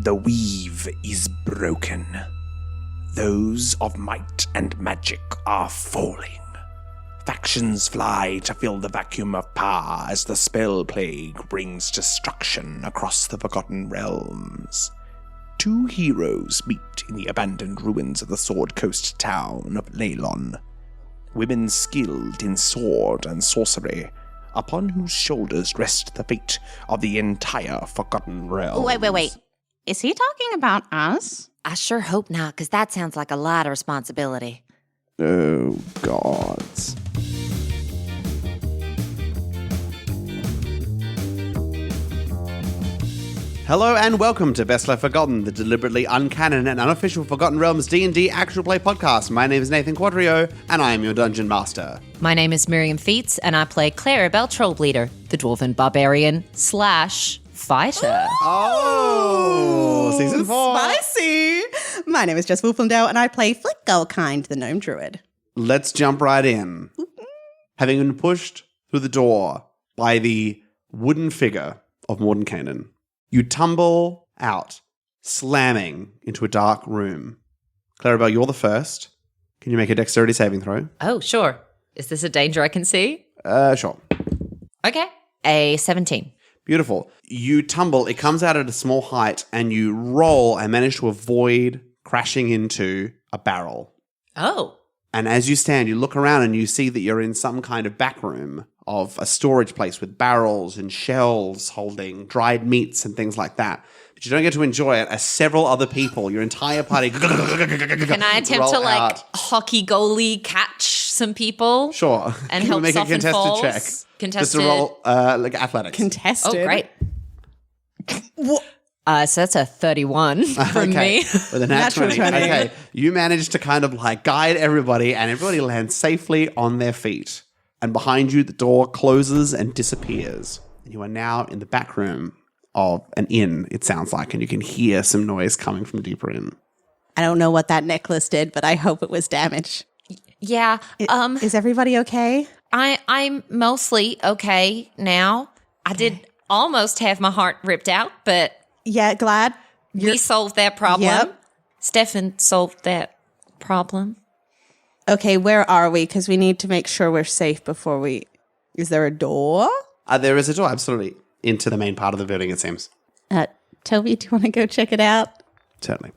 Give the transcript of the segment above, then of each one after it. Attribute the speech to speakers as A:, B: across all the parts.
A: The weave is broken. Those of might and magic are falling. Factions fly to fill the vacuum of power as the spell plague brings destruction across the Forgotten Realms. Two heroes meet in the abandoned ruins of the Sword Coast town of Leilon. Women skilled in sword and sorcery, upon whose shoulders rest the fate of the entire Forgotten Realms.
B: Wait. Is he talking about us?
C: I sure hope not, because that sounds like a lot of responsibility.
A: Oh, gods.
D: Hello and welcome to Best Left Forgotten, the deliberately uncanon and unofficial Forgotten Realms D&D actual play podcast. My name is Nathan Quadrio, and I am your Dungeon Master.
C: My name is Miriam Feats, and I play Clarrybelle Trollbleeder, the Dwarven Barbarian / Fighter.
D: Oh, Season 4.
E: Spicy! My name is Jess Wolfendow, and I play Flickgullkind, the Gnome Druid.
D: Let's jump right in. Having been pushed through the door by the wooden figure of Mordenkainen, you tumble out, slamming into a dark room. Clarrybelle, you're the first. Can you make a dexterity saving throw?
C: Oh, sure. Is this a danger I can see?
D: Sure.
C: Okay. A 17.
D: Beautiful. You tumble, it comes out at a small height, and you roll and manage to avoid crashing into a barrel.
C: Oh.
D: And as you stand, you look around and you see that you're in some kind of back room of a storage place with barrels and shelves holding dried meats and things like that. But you don't get to enjoy it as several other people, your entire party,
C: Can I attempt to, hockey goalie catch some people?
D: Sure.
C: And
D: Can
C: help
D: we make a
C: soften
D: contested
C: falls?
D: check?
C: Contested.
D: Just to roll, athletics.
E: Contested.
C: Oh, great. So that's a 31 from me.
D: With a nat 20. Okay. You manage to kind of guide everybody, and everybody lands safely on their feet. And behind you, the door closes and disappears. And you are now in the back room of an inn, it sounds like, and you can hear some noise coming from deeper in.
E: I don't know what that necklace did, but I hope it was damaged.
C: Yeah.
E: Is everybody okay?
C: I'm mostly okay now. I did almost have my heart ripped out, but
E: Yeah, glad.
C: we solved that problem.
E: Yep.
C: Stefan solved that problem.
E: Okay, where are we? Because we need to make sure we're safe before we... Is there a door?
D: There is a door, absolutely, into the main part of the building, it seems.
E: Toby, do you want to go check it out?
D: Certainly.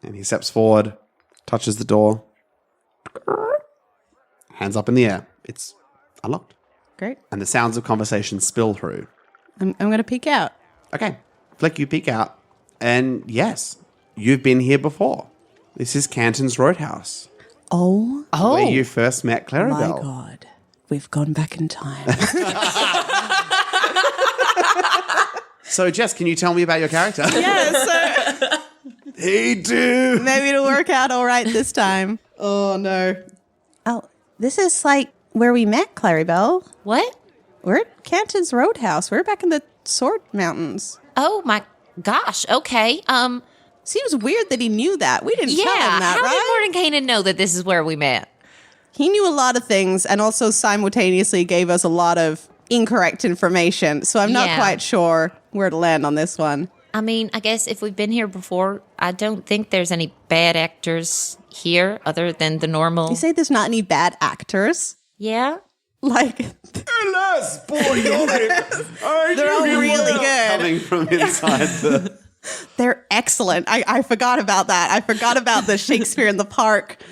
D: And he steps forward, touches the door, hands up in the air. It's unlocked.
E: Great.
D: And the sounds of conversation spill through.
E: I'm going to peek out.
D: Okay. Flick, you peek out. And yes, you've been here before. This is Canton's Roadhouse,
E: Oh,
D: where you first met
E: my
D: Clarrybelle.
E: God. We've gone back in time.
D: So, Jess, can you tell me about your character?
E: Yeah, so
D: Hey, dude.
E: maybe it'll work out all right this time. Oh, no. Oh, this is where we met, Clarrybelle.
C: What?
E: We're at Canton's Roadhouse. We're back in the Sword Mountains.
C: Oh my gosh. Okay.
E: Seems weird that he knew that. We didn't
C: Yeah.
E: tell him that,
C: How
E: right?
C: did Mordenkainen know that this is where we met?
E: He knew a lot of things and also simultaneously gave us a lot of incorrect information. So I'm not
C: Yeah.
E: quite sure where to land on this one.
C: I mean, I guess if we've been here before, I don't think there's any bad actors here other than the normal.
E: You say there's not any bad actors?
C: Yeah.
D: Alas, boy,
E: They're all really good.
D: Coming from inside the...
E: They're excellent. I forgot about that. I forgot about the Shakespeare in the Park.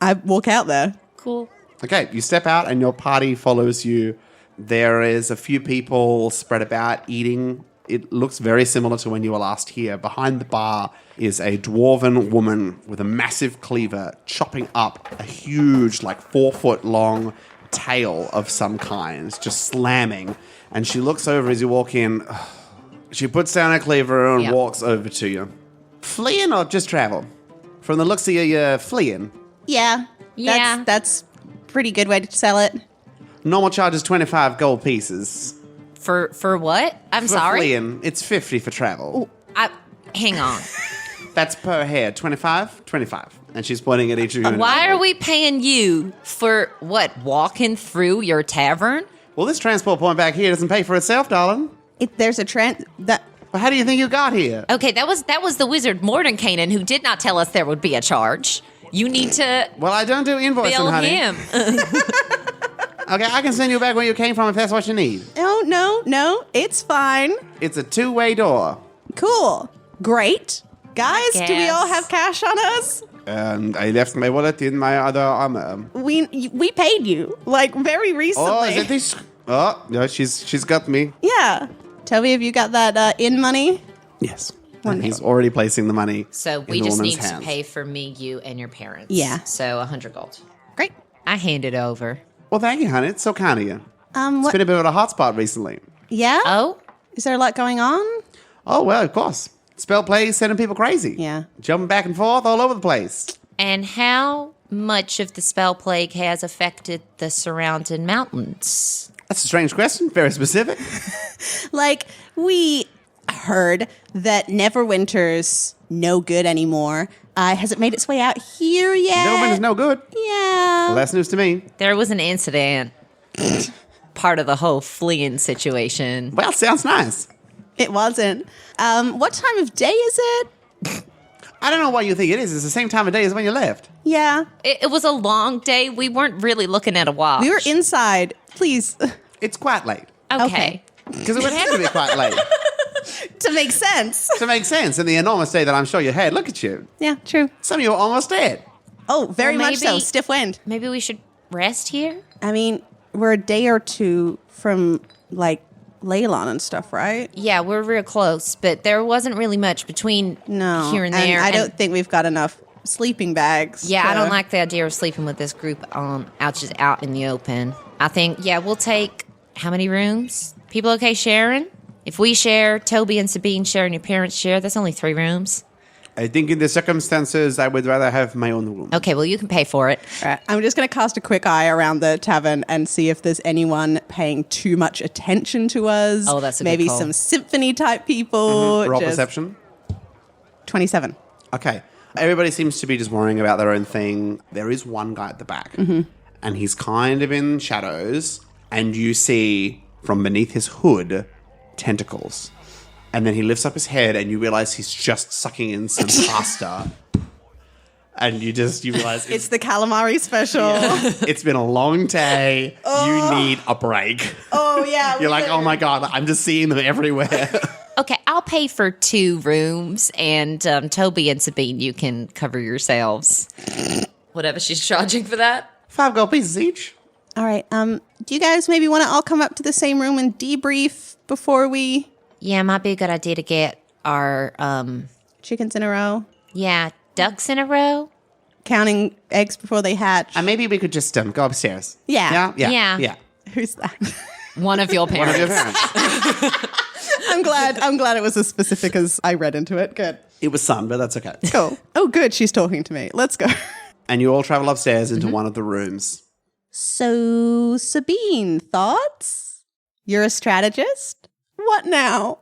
E: I walk out there.
C: Cool.
D: Okay, you step out and your party follows you. There is a few people spread about eating. It looks very similar to when you were last here. Behind the bar is a dwarven woman with a massive cleaver chopping up a huge, 4-foot long tail of some kind, just slamming. And she looks over as you walk in. She puts down her cleaver and walks over to you. Fleeing or just travel? From the looks of you, you're fleeing.
E: Yeah.
C: Yeah.
E: That's a pretty good way to sell it.
D: Normal charge is 25 gold pieces.
C: For what? I'm
D: For
C: sorry.
D: fleeing, it's 50 for travel.
C: Hang on.
D: That's per head. 25? 25. And she's pointing at each of you.
C: Why are we paying you for what? Walking through your tavern?
D: Well, this transport point back here doesn't pay for itself, darling.
E: There's a
D: Well, how do you think you got here?
C: Okay, that was the wizard Mordenkainen who did not tell us there would be a charge. You need to
D: Well, I don't do invoicing,
C: bill
D: honey.
C: him.
D: Okay, I can send you back where you came from if that's what you need.
E: No, it's fine.
D: It's a two-way door.
E: Cool. Great. Guys, do we
C: guess.
E: all have cash on us?
D: And I left my wallet in my other armor.
E: We paid you, like, very recently.
D: Oh, is it this? Oh, no, she's got me.
E: Yeah. Toby, have you got that in money?
D: Yes. And he's already placing the money.
C: So
D: in
C: we
D: the
C: just
D: woman's
C: need
D: hands.
C: to pay for me, you, and your parents.
E: Yeah.
C: So 100 gold.
E: Great.
C: I hand it over.
D: Well, thank you, honey. It's so kind of you. It's
E: What?
D: been a bit of a hotspot recently.
E: Yeah?
C: Oh,
E: Is there a lot going on?
D: Oh, well, of course. Spell play sending people crazy.
E: Yeah.
D: Jumping back and forth all over the place.
C: and how much of the spell plague has affected the surrounding mountains?
D: That's a strange question. Very specific.
E: Like, we heard that Neverwinter's no good anymore. Has it made its way out here yet?
D: Neverwinter's no good.
E: Yeah.
D: Well, that's news to me.
C: There was an incident, part of the whole fleeing situation.
D: Well, sounds nice.
E: It wasn't. What time of day is it?
D: I don't know what you think it is. It's the same time of day as when you left.
E: Yeah.
C: It was a long day. We weren't really looking at a watch.
E: We were inside. Please.
D: It's quite late.
C: Okay.
D: Because it would have to be quite late
E: To make sense.
D: to make sense in the enormous day that I'm sure you had. Look at you.
E: Yeah, true.
D: Some of you are almost dead.
E: Oh, very
C: Well,
E: much so.
C: maybe-
E: Stiff wind.
C: Maybe we should rest here?
E: I mean, we're a day or two from, like, Leilon and stuff, right?
C: Yeah, we're real close, but there wasn't really much between
E: No.
C: here and there.
E: I don't think we've got enough sleeping bags.
C: Yeah, I
E: to-
C: don't like the idea of sleeping with this group out in the open. I think, yeah, we'll take how many rooms? People okay sharing? If we share, Toby and Sabine share, and your parents share, that's only 3 rooms.
D: I think in the circumstances, I would rather have my own room.
C: Okay, well, you can pay for it.
E: All right, I'm just going to cast a quick eye around the tavern and see if there's anyone paying too much attention to us.
C: Oh, that's a good
E: maybe
C: call.
E: some symphony type people.
D: Roll
E: just-
D: perception.
E: 27.
D: Okay. Everybody seems to be just worrying about their own thing. There is one guy at the back, and he's kind of in shadows, and you see from beneath his hood tentacles. And then he lifts up his head, and you realize he's just sucking in some pasta. And you realize
E: It's the calamari special.
D: it's been a long day. You need a break.
E: Oh yeah.
D: You're like, oh my God, I'm just seeing them everywhere.
C: Okay, I'll pay for 2 rooms, and Toby and Sabine, you can cover yourselves. Whatever she's charging for that.
D: 5 gold pieces each.
E: All right. Do you guys maybe want to all come up to the same room and debrief before we
C: Yeah, might be a good idea to get our,
E: chickens in a row,
C: ducks in a row.
E: counting eggs before they hatch?
D: And maybe we could just go upstairs.
E: Yeah.
C: Yeah.
E: Who's that?
C: One of your
D: One of your
C: parents.
D: parents.
E: I'm glad it was as specific as I read into it. Good.
D: It was Sun, but that's okay.
E: Cool. Oh, good. She's talking to me. Let's go.
D: And you all travel upstairs into one of the rooms.
E: So, Sabine, thoughts? You're a strategist? What now?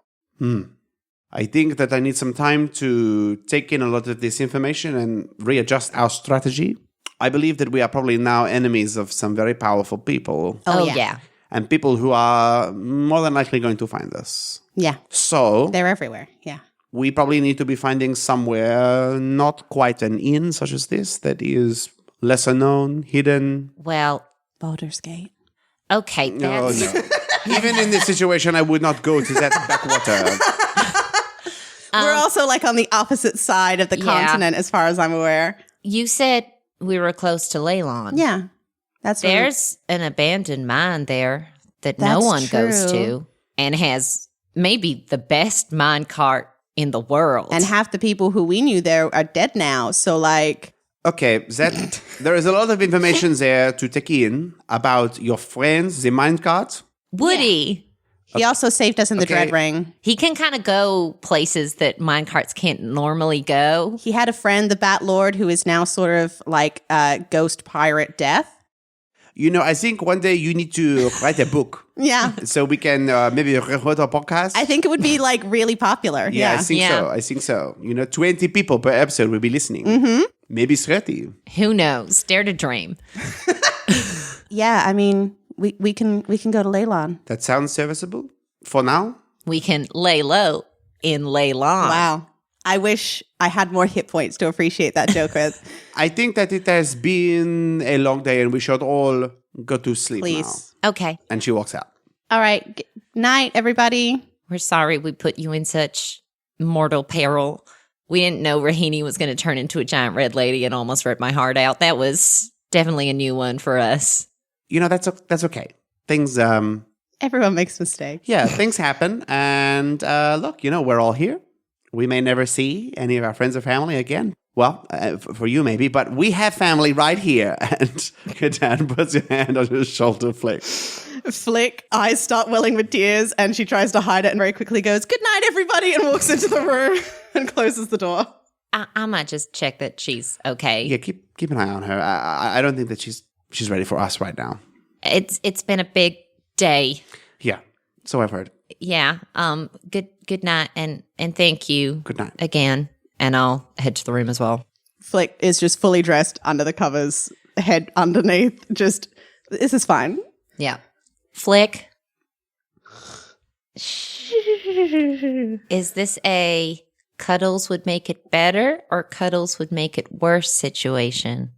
D: I think that I need some time to take in a lot of this information and readjust our strategy. I believe that we are probably now enemies of some very powerful people.
C: Oh,
E: yeah.
C: yeah.
D: And people who are more than likely going to find us.
E: Yeah.
D: So,
E: They're everywhere. Yeah.
D: we probably need to be finding somewhere not quite an inn such as this that is lesser known, hidden.
C: Well,
E: Baldur's Gate.
C: okay,
D: No,
C: that's...
D: no. Even in this situation, I would not go to that backwater.
E: We're also like on the opposite side of the
C: Yeah.
E: continent as far as I'm aware.
C: You said we were close to Leilon.
E: Yeah. That's where
C: There's an abandoned mine there that no
E: That's
C: one goes
E: true.
C: to and has maybe the best mine cart in the world.
E: and half the people who we knew there are dead now. So like
D: Okay, there is a lot of information there to take in about your friends, the minecart.
C: Woody,
E: he also saved us in the
D: Okay.
E: Dread Ring.
C: he can kind of go places that mine carts can't normally go.
E: He had a friend, the Bat Lord, who is now sort of like ghost pirate death.
D: You know, I think one day you need to write a book
E: Yeah.
D: so we can maybe record a podcast.
E: I think it would be like really popular.
D: yeah,
E: Yeah.
D: I think
C: Yeah.
D: so. I think so. You know, 20 people per episode will be listening. Mm-hmm. Maybe 30.
C: Who knows? Dare to dream.
E: Yeah, I mean, we can go to Leilon.
D: That sounds serviceable for now.
C: We can lay low in Leilon.
E: Wow. I wish I had more hit points to appreciate that joke with.
D: I think that it has been a long day and we should all go to sleep
E: Please.
C: Okay.
D: now. And she walks out.
E: All right. Night, everybody.
C: We're sorry we put you in such mortal peril. We didn't know Rahini was going to turn into a giant red lady and almost rip my heart out. That was definitely a new one for us.
D: You know, that's okay. Things,
E: Everyone makes mistakes.
D: yeah, things happen. And look, you know, we're all here. We may never see any of our friends or family again. Well, for you maybe, but we have family right here. And your dad puts your hand on his shoulder, Flick.
E: Flick, eyes start welling with tears, and she tries to hide it and very quickly goes, "Good night, everybody," and walks into the room and closes the door.
C: I might just check that she's okay.
D: Yeah, keep an eye on her. I don't think that she's ready for us right now.
C: It's been a big day.
D: Yeah, so I've heard.
C: Yeah. Good night and thank you.
D: Good night.
C: Again. And I'll head to the room as well.
E: Flick is just fully dressed under the covers, head underneath. Just, this is fine.
C: Yeah. Flick. Is this a cuddles would make it better or cuddles would make it worse situation?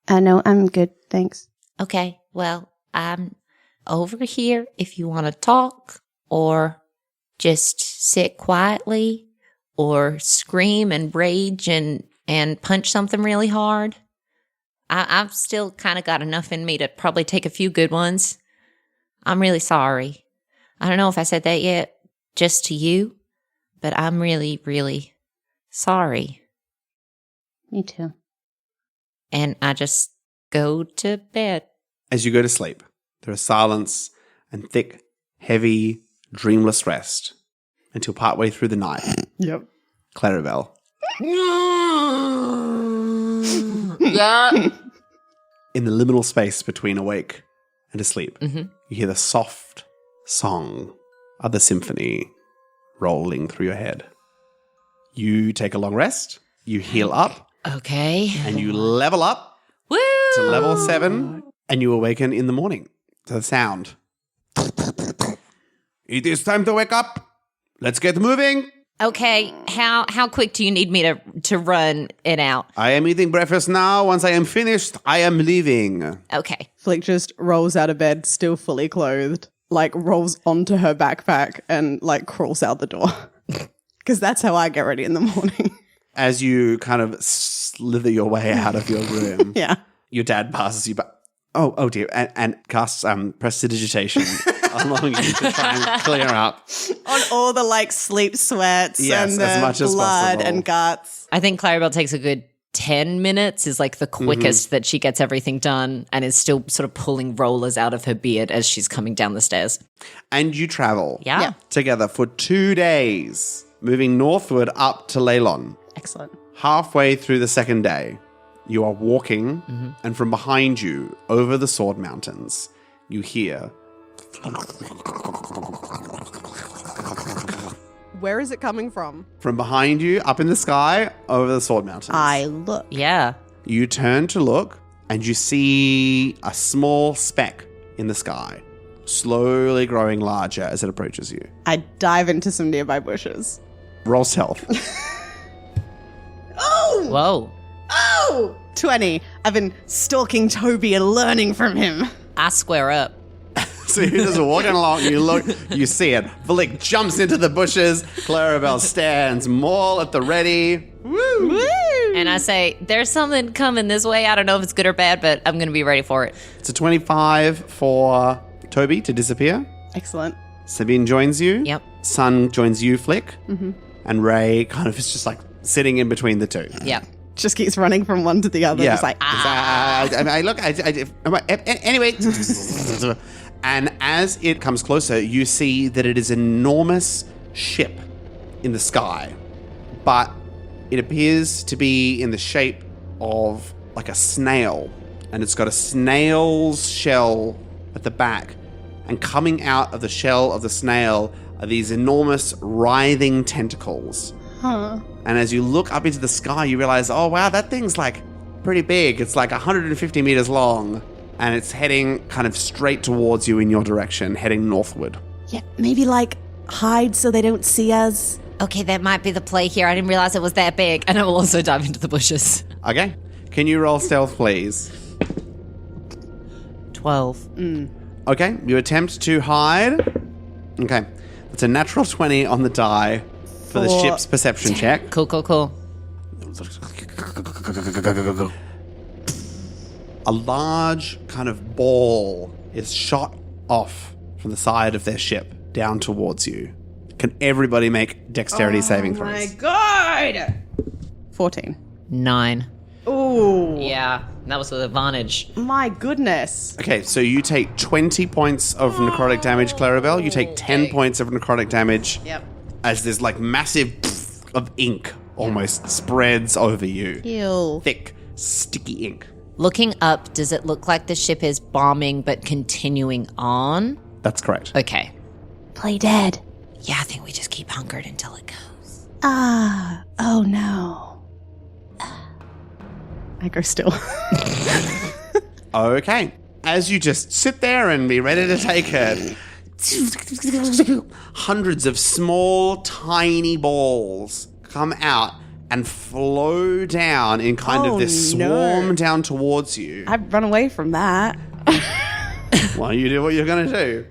E: No, I'm good. Thanks.
C: Okay. Well, I'm over here if you want to talk or just sit quietly or scream and rage and punch something really hard. I've still kind of got enough in me to probably take a few good ones. I'm really sorry. I don't know if I said that yet just to you, but I'm really, really sorry.
E: Me too.
C: And I just go to bed.
D: As you go to sleep, there is silence and thick, heavy, dreamless rest until partway through the night.
E: Yep.
D: Clarrybelle.
C: Yeah.
D: In the liminal space between awake and asleep,
C: Mm-hmm.
D: you hear the soft song of the symphony rolling through your head. You take a long rest, you heal up,
C: Okay.
D: and you level up
C: Woo!
D: to level 7, and you awaken in the morning to the sound. It is time to wake up. Let's get moving.
C: Okay, how quick do you need me to run it out?
D: I am eating breakfast now. Once I am finished, I am leaving.
C: Okay.
E: Flick just rolls out of bed, still fully clothed, like rolls onto her backpack and like crawls out the door. Because that's how I get ready in the morning.
D: As you kind of slither your way out of your room,
E: Yeah.
D: your dad passes you by. Oh dear, and casts prestidigitation along you to try and clear up.
E: On all the like sleep sweats
D: Yes,
E: and
D: as
E: the
D: much as
E: blood
D: possible.
E: and guts.
C: I think Clarrybelle takes a good 10 minutes is like the quickest that she gets everything done and is still sort of pulling rollers out of her beard as she's coming down the stairs.
D: And you travel
C: Yeah.
D: together for 2 days, moving northward up to Leilon.
E: Excellent.
D: Halfway through the second day, you are walking, and from behind you, over the Sword Mountains, you hear
E: Where is it coming from?
D: from behind you, up in the sky, over the Sword Mountains.
E: I look.
C: Yeah.
D: You turn to look, and you see a small speck in the sky, slowly growing larger as it approaches you.
E: I dive into some nearby bushes.
D: Roll stealth.
E: Oh!
C: Whoa.
E: Oh! 20. I've been stalking Toby and learning from him.
C: I square up.
D: So you're just walking along, you look, you see it. Flick jumps into the bushes. Clarrybelle stands maul at the ready.
E: Woo!
C: And I say, there's something coming this way. I don't know if it's good or bad, but I'm going to be ready for it.
D: It's a 25 for Toby to disappear.
E: Excellent.
D: Sabine joins you.
C: Yep.
D: Sun joins you, Flick. And Ray kind of is just like sitting in between the two.
C: Yeah.
E: Just keeps running from one to the other.
D: Yeah.
E: Just like,
D: Anyway. And as it comes closer, you see that it is an enormous ship in the sky. But it appears to be in the shape of like a snail. And it's got a snail's shell at the back. And coming out of the shell of the snail are these enormous writhing tentacles.
E: huh.
D: And as you look up into the sky, you realize, oh, wow, that thing's like pretty big. It's like 150 meters long. And it's heading kind of straight towards you in your direction, heading northward.
E: Yeah, maybe like hide so they don't see us.
C: Okay, that might be the play here. I didn't realize it was that big. And I will also dive into the bushes.
D: Okay. Can you roll stealth, please?
C: 12.
D: Okay. You attempt to hide. Okay. It's a natural 20 on the die for the
E: For-
D: ship's perception check.
C: Cool.
D: A large kind of ball is shot off from the side of their ship down towards you. Can everybody make dexterity saving throws?
E: God! 14.
C: 9.
E: Ooh.
C: Yeah, that was with advantage.
E: My goodness.
D: Okay, so you take 20 points of necrotic damage, Clarrybelle. You take 10 points of necrotic damage
E: Yep.
D: as this like massive of ink almost spreads over you.
E: Ew.
D: Thick, sticky ink.
C: Looking up, does it look like the ship is bombing but continuing on?
D: That's correct.
C: Okay.
E: Play dead.
C: Yeah, I think we just keep hunkered until it goes.
E: Ah. Oh no. I go still.
D: Okay. As you just sit there and be ready to take it, hundreds of small, tiny balls come out and flow down in kind of this swarm
E: no.
D: down towards you.
E: I'd run away from that.
D: Well, you do what you're going to do.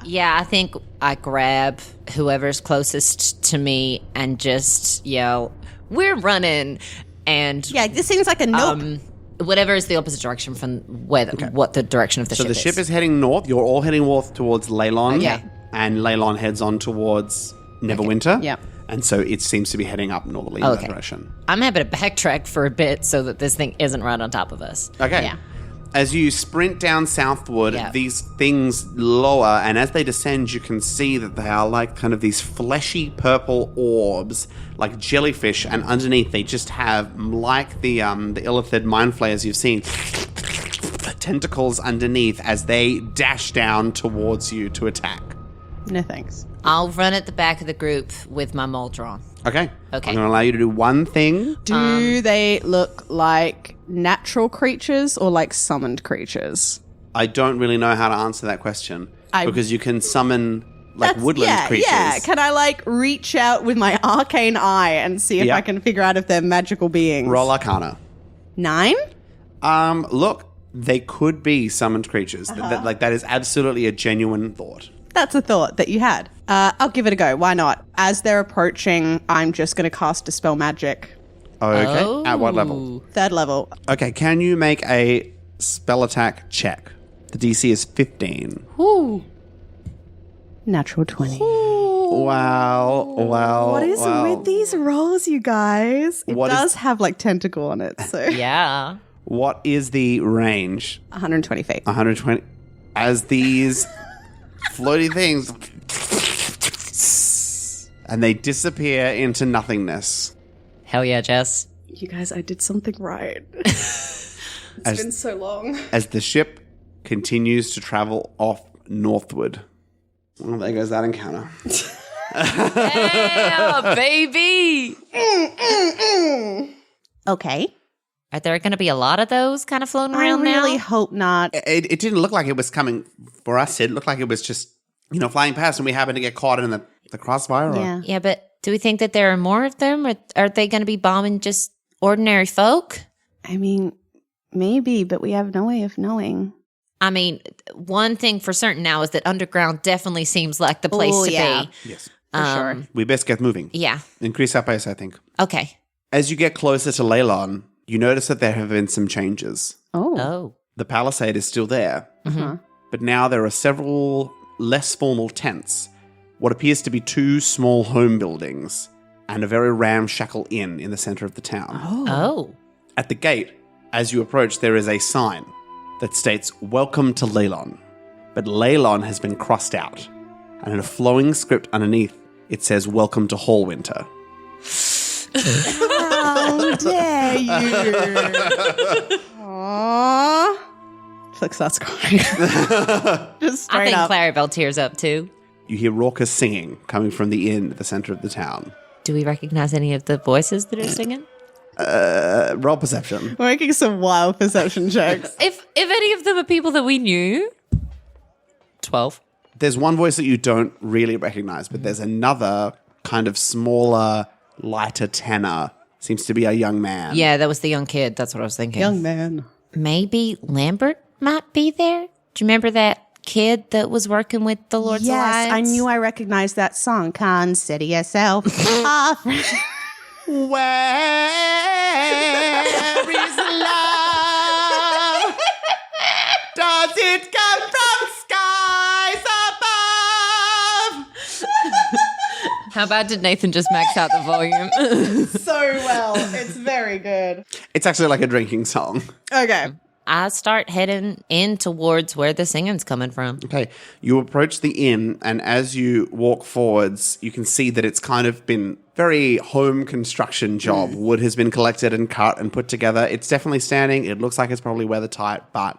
C: Yeah, I think I grab whoever's closest to me and just yell, "We're running!" And
E: Yeah, this seems like a nope.
C: whatever is the opposite direction from what the direction of the
D: So
C: ship
D: the ship is heading north. You're all heading north towards Leilon.
C: Okay.
D: And Leilon heads on towards Neverwinter.
E: Yep.
D: And so it seems to be heading up northerly in that direction.
C: I'm happy to backtrack for a bit so that this thing isn't right on top of us.
D: Okay.
E: Yeah.
D: As you sprint down southward,
C: Yeah.
D: these things lower, and as they descend, you can see that they are like kind of these fleshy purple orbs, like jellyfish, and underneath they just have, like the illithid mind flayers you've seen, tentacles underneath as they dash down towards you to attack.
E: No thanks.
C: I'll run at the back of the group with my Moltron.
D: Okay.
C: Okay.
D: I'm going to allow you to do one thing.
E: Do they look like natural creatures or like summoned creatures?
D: I don't really know how to answer that question
E: I-
D: because you can summon like woodland creatures.
E: Yeah. Can I like reach out with my arcane eye and see if
D: Yeah.
E: I can figure out if they're magical beings?
D: Roll Arcana.
E: 9?
D: Look, they could be summoned creatures. That is absolutely a genuine thought.
E: That's a thought that you had. I'll give it a go. Why not? As they're approaching, I'm just going to cast Dispel Magic.
D: Okay. At what level?
E: 3rd level.
D: Okay. Can you make a spell attack check? The DC is 15.
E: Natural 20.
D: Wow.
E: What is with these rolls, you guys? It
D: What is-
E: does have like tentacle on it, so
C: Yeah.
D: What is the range?
E: 120 feet.
D: 120. As these floaty things, and they disappear into nothingness.
C: Hell yeah, Jess.
E: You guys, I did something right. It's been so long.
D: As the ship continues to travel off northward. Well, there goes that encounter.
C: Yeah, baby.
E: Okay.
C: Are there going to be a lot of those kind of floating
E: I
C: around
E: really
C: now?
E: hope not.
D: It didn't look like it was coming for us. It looked like it was just, flying past and we happened to get caught in the crossfire. Or-
E: Yeah.
C: Yeah, but do we think that there are more of them, or are they going to be bombing just ordinary folk?
E: I mean, maybe, but we have no way of knowing.
C: I mean, one thing for certain now is that underground definitely seems like the place
E: Oh,
C: to
E: yeah.
C: be.
D: Yes.
E: For sure.
D: We best get moving.
C: Yeah.
D: Increase our pace, I think.
C: Okay.
D: As you get closer to Leilon, you notice that there have been some changes.
E: Oh.
C: Oh.
D: The palisade is still there,
E: Uh-huh.
D: but now there are several less formal tents, what appears to be 2 small home buildings, and a very ramshackle inn in the center of the town.
C: Oh.
D: At the gate, as you approach, there is a sign that states, "Welcome to Leilon." But Leilon has been crossed out, and in a flowing script underneath, it says, "Welcome to Hallwinter."
E: How dare you? Aww. Flick starts crying. Just
C: I
E: straight
C: think
E: up.
C: Clarrybelle tears up too.
D: You hear raucous singing coming from the inn at the center of the town.
C: Do we recognize any of the voices that are singing?
D: Roll perception.
E: We're making some wild perception checks.
C: If any of them are people that we knew. 12.
D: There's one voice that you don't really recognize, but there's another kind of smaller, lighter tenor. Seems to be a young man.
C: Yeah, that was the young kid. That's what I was thinking.
E: Young man.
C: Maybe Lambert might be there. Do you remember that kid that was working with the Lord's
E: Yes,
C: Alliance?
E: I knew I recognized that song. Consider yourself.
D: Where is love? Does it come from skies above?
C: How bad did Nathan just max out the volume?
E: So well. It's very good.
D: It's actually like a drinking song.
E: Okay.
C: I start heading in towards where the singing's coming from.
D: Okay, you approach the inn, and as you walk forwards, you can see that it's kind of been very home construction job. Wood has been collected and cut and put together. It's definitely standing. It looks like it's probably weather tight, but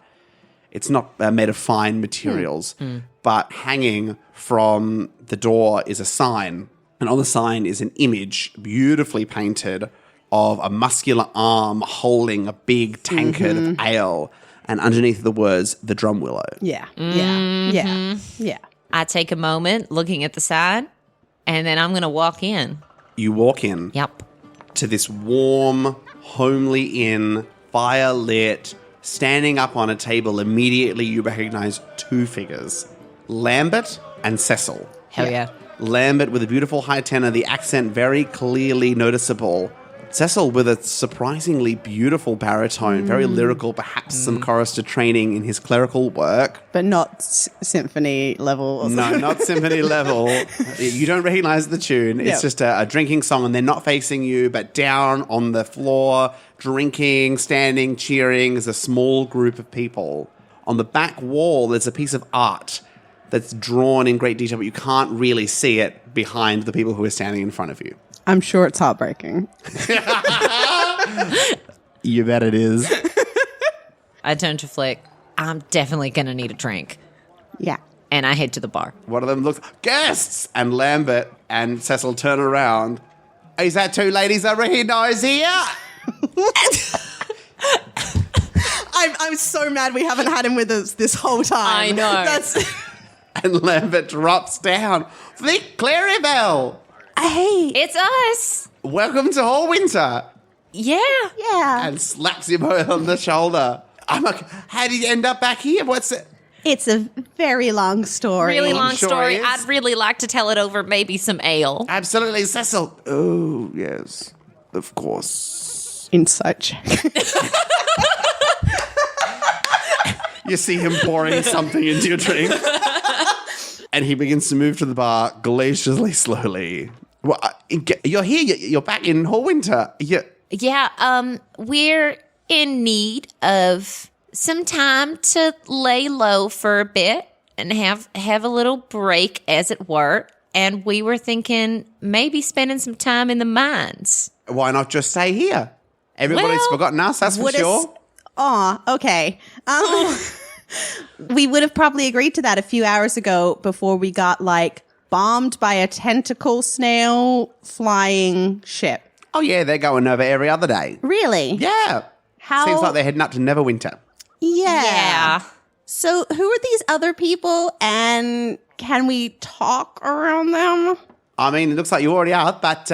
D: it's not made of fine materials. But hanging from the door is a sign, and on the sign is an image, beautifully painted, of a muscular arm holding a big tankard of ale, and underneath the words, the drum willow.
E: Yeah. Yeah.
C: I take a moment looking at the sign, and then I'm going to walk in.
D: You walk in
C: Yep.
D: to this warm, homely inn, fire lit, standing up on a table. Immediately you recognize two figures, Lambert and Cecil.
C: Hell yeah.
D: Lambert with a beautiful high tenor, the accent very clearly noticeable. Cecil with a surprisingly beautiful baritone, very lyrical, perhaps some chorister training in his clerical work.
E: But not symphony level. Or
D: No,
E: something.
D: not symphony level. You don't recognize the tune. It's
E: Yep.
D: just a drinking song, and they're not facing you, but down on the floor, drinking, standing, cheering, is a small group of people. On the back wall, there's a piece of art that's drawn in great detail, but you can't really see it behind the people who are standing in front of you.
E: I'm sure it's heartbreaking.
D: You bet it is.
C: I turn to Flick. I'm definitely going to need a drink.
E: Yeah.
C: And I head to the bar.
D: One of them looks, guests! And Lambert and Cecil turn around. Is that two ladies I recognise here?
E: I'm so mad we haven't had him with us this whole time.
C: I know.
E: That's
D: And Lambert drops down. Flick, Clarrybelle!
E: hey.
C: It's us.
D: Welcome to Hallwinter!
C: Yeah.
E: Yeah.
D: And slaps you both on the shoulder. I'm like, how did you end up back here? What's it?
E: It's a very long story.
C: Really long
D: sure
C: story.
D: it is.
C: I'd really like to tell it over maybe some ale.
D: Absolutely, Cecil. Oh, yes. Of course.
E: Insight check.
D: You see him pouring something into your drink. And he begins to move to the bar graciously, slowly. Well, you're here. You're back in Hallwinter.
C: Yeah, we're in need of some time to lay low for a bit and have a little break, as it were. And we were thinking maybe spending some time in the mines.
D: Why not just stay here? Everybody's
C: Well,
D: forgotten us, that's for
E: would
D: sure.
E: Aw, okay. We would have probably agreed to that a few hours ago before we got, bombed by a tentacle snail flying ship.
D: Oh, yeah, they're going over every other day.
E: Really?
D: Yeah.
E: How?
D: Seems like they're heading up to Neverwinter.
E: Yeah. So who are these other people, and can we talk around them?
D: I mean, it looks like you already are, but...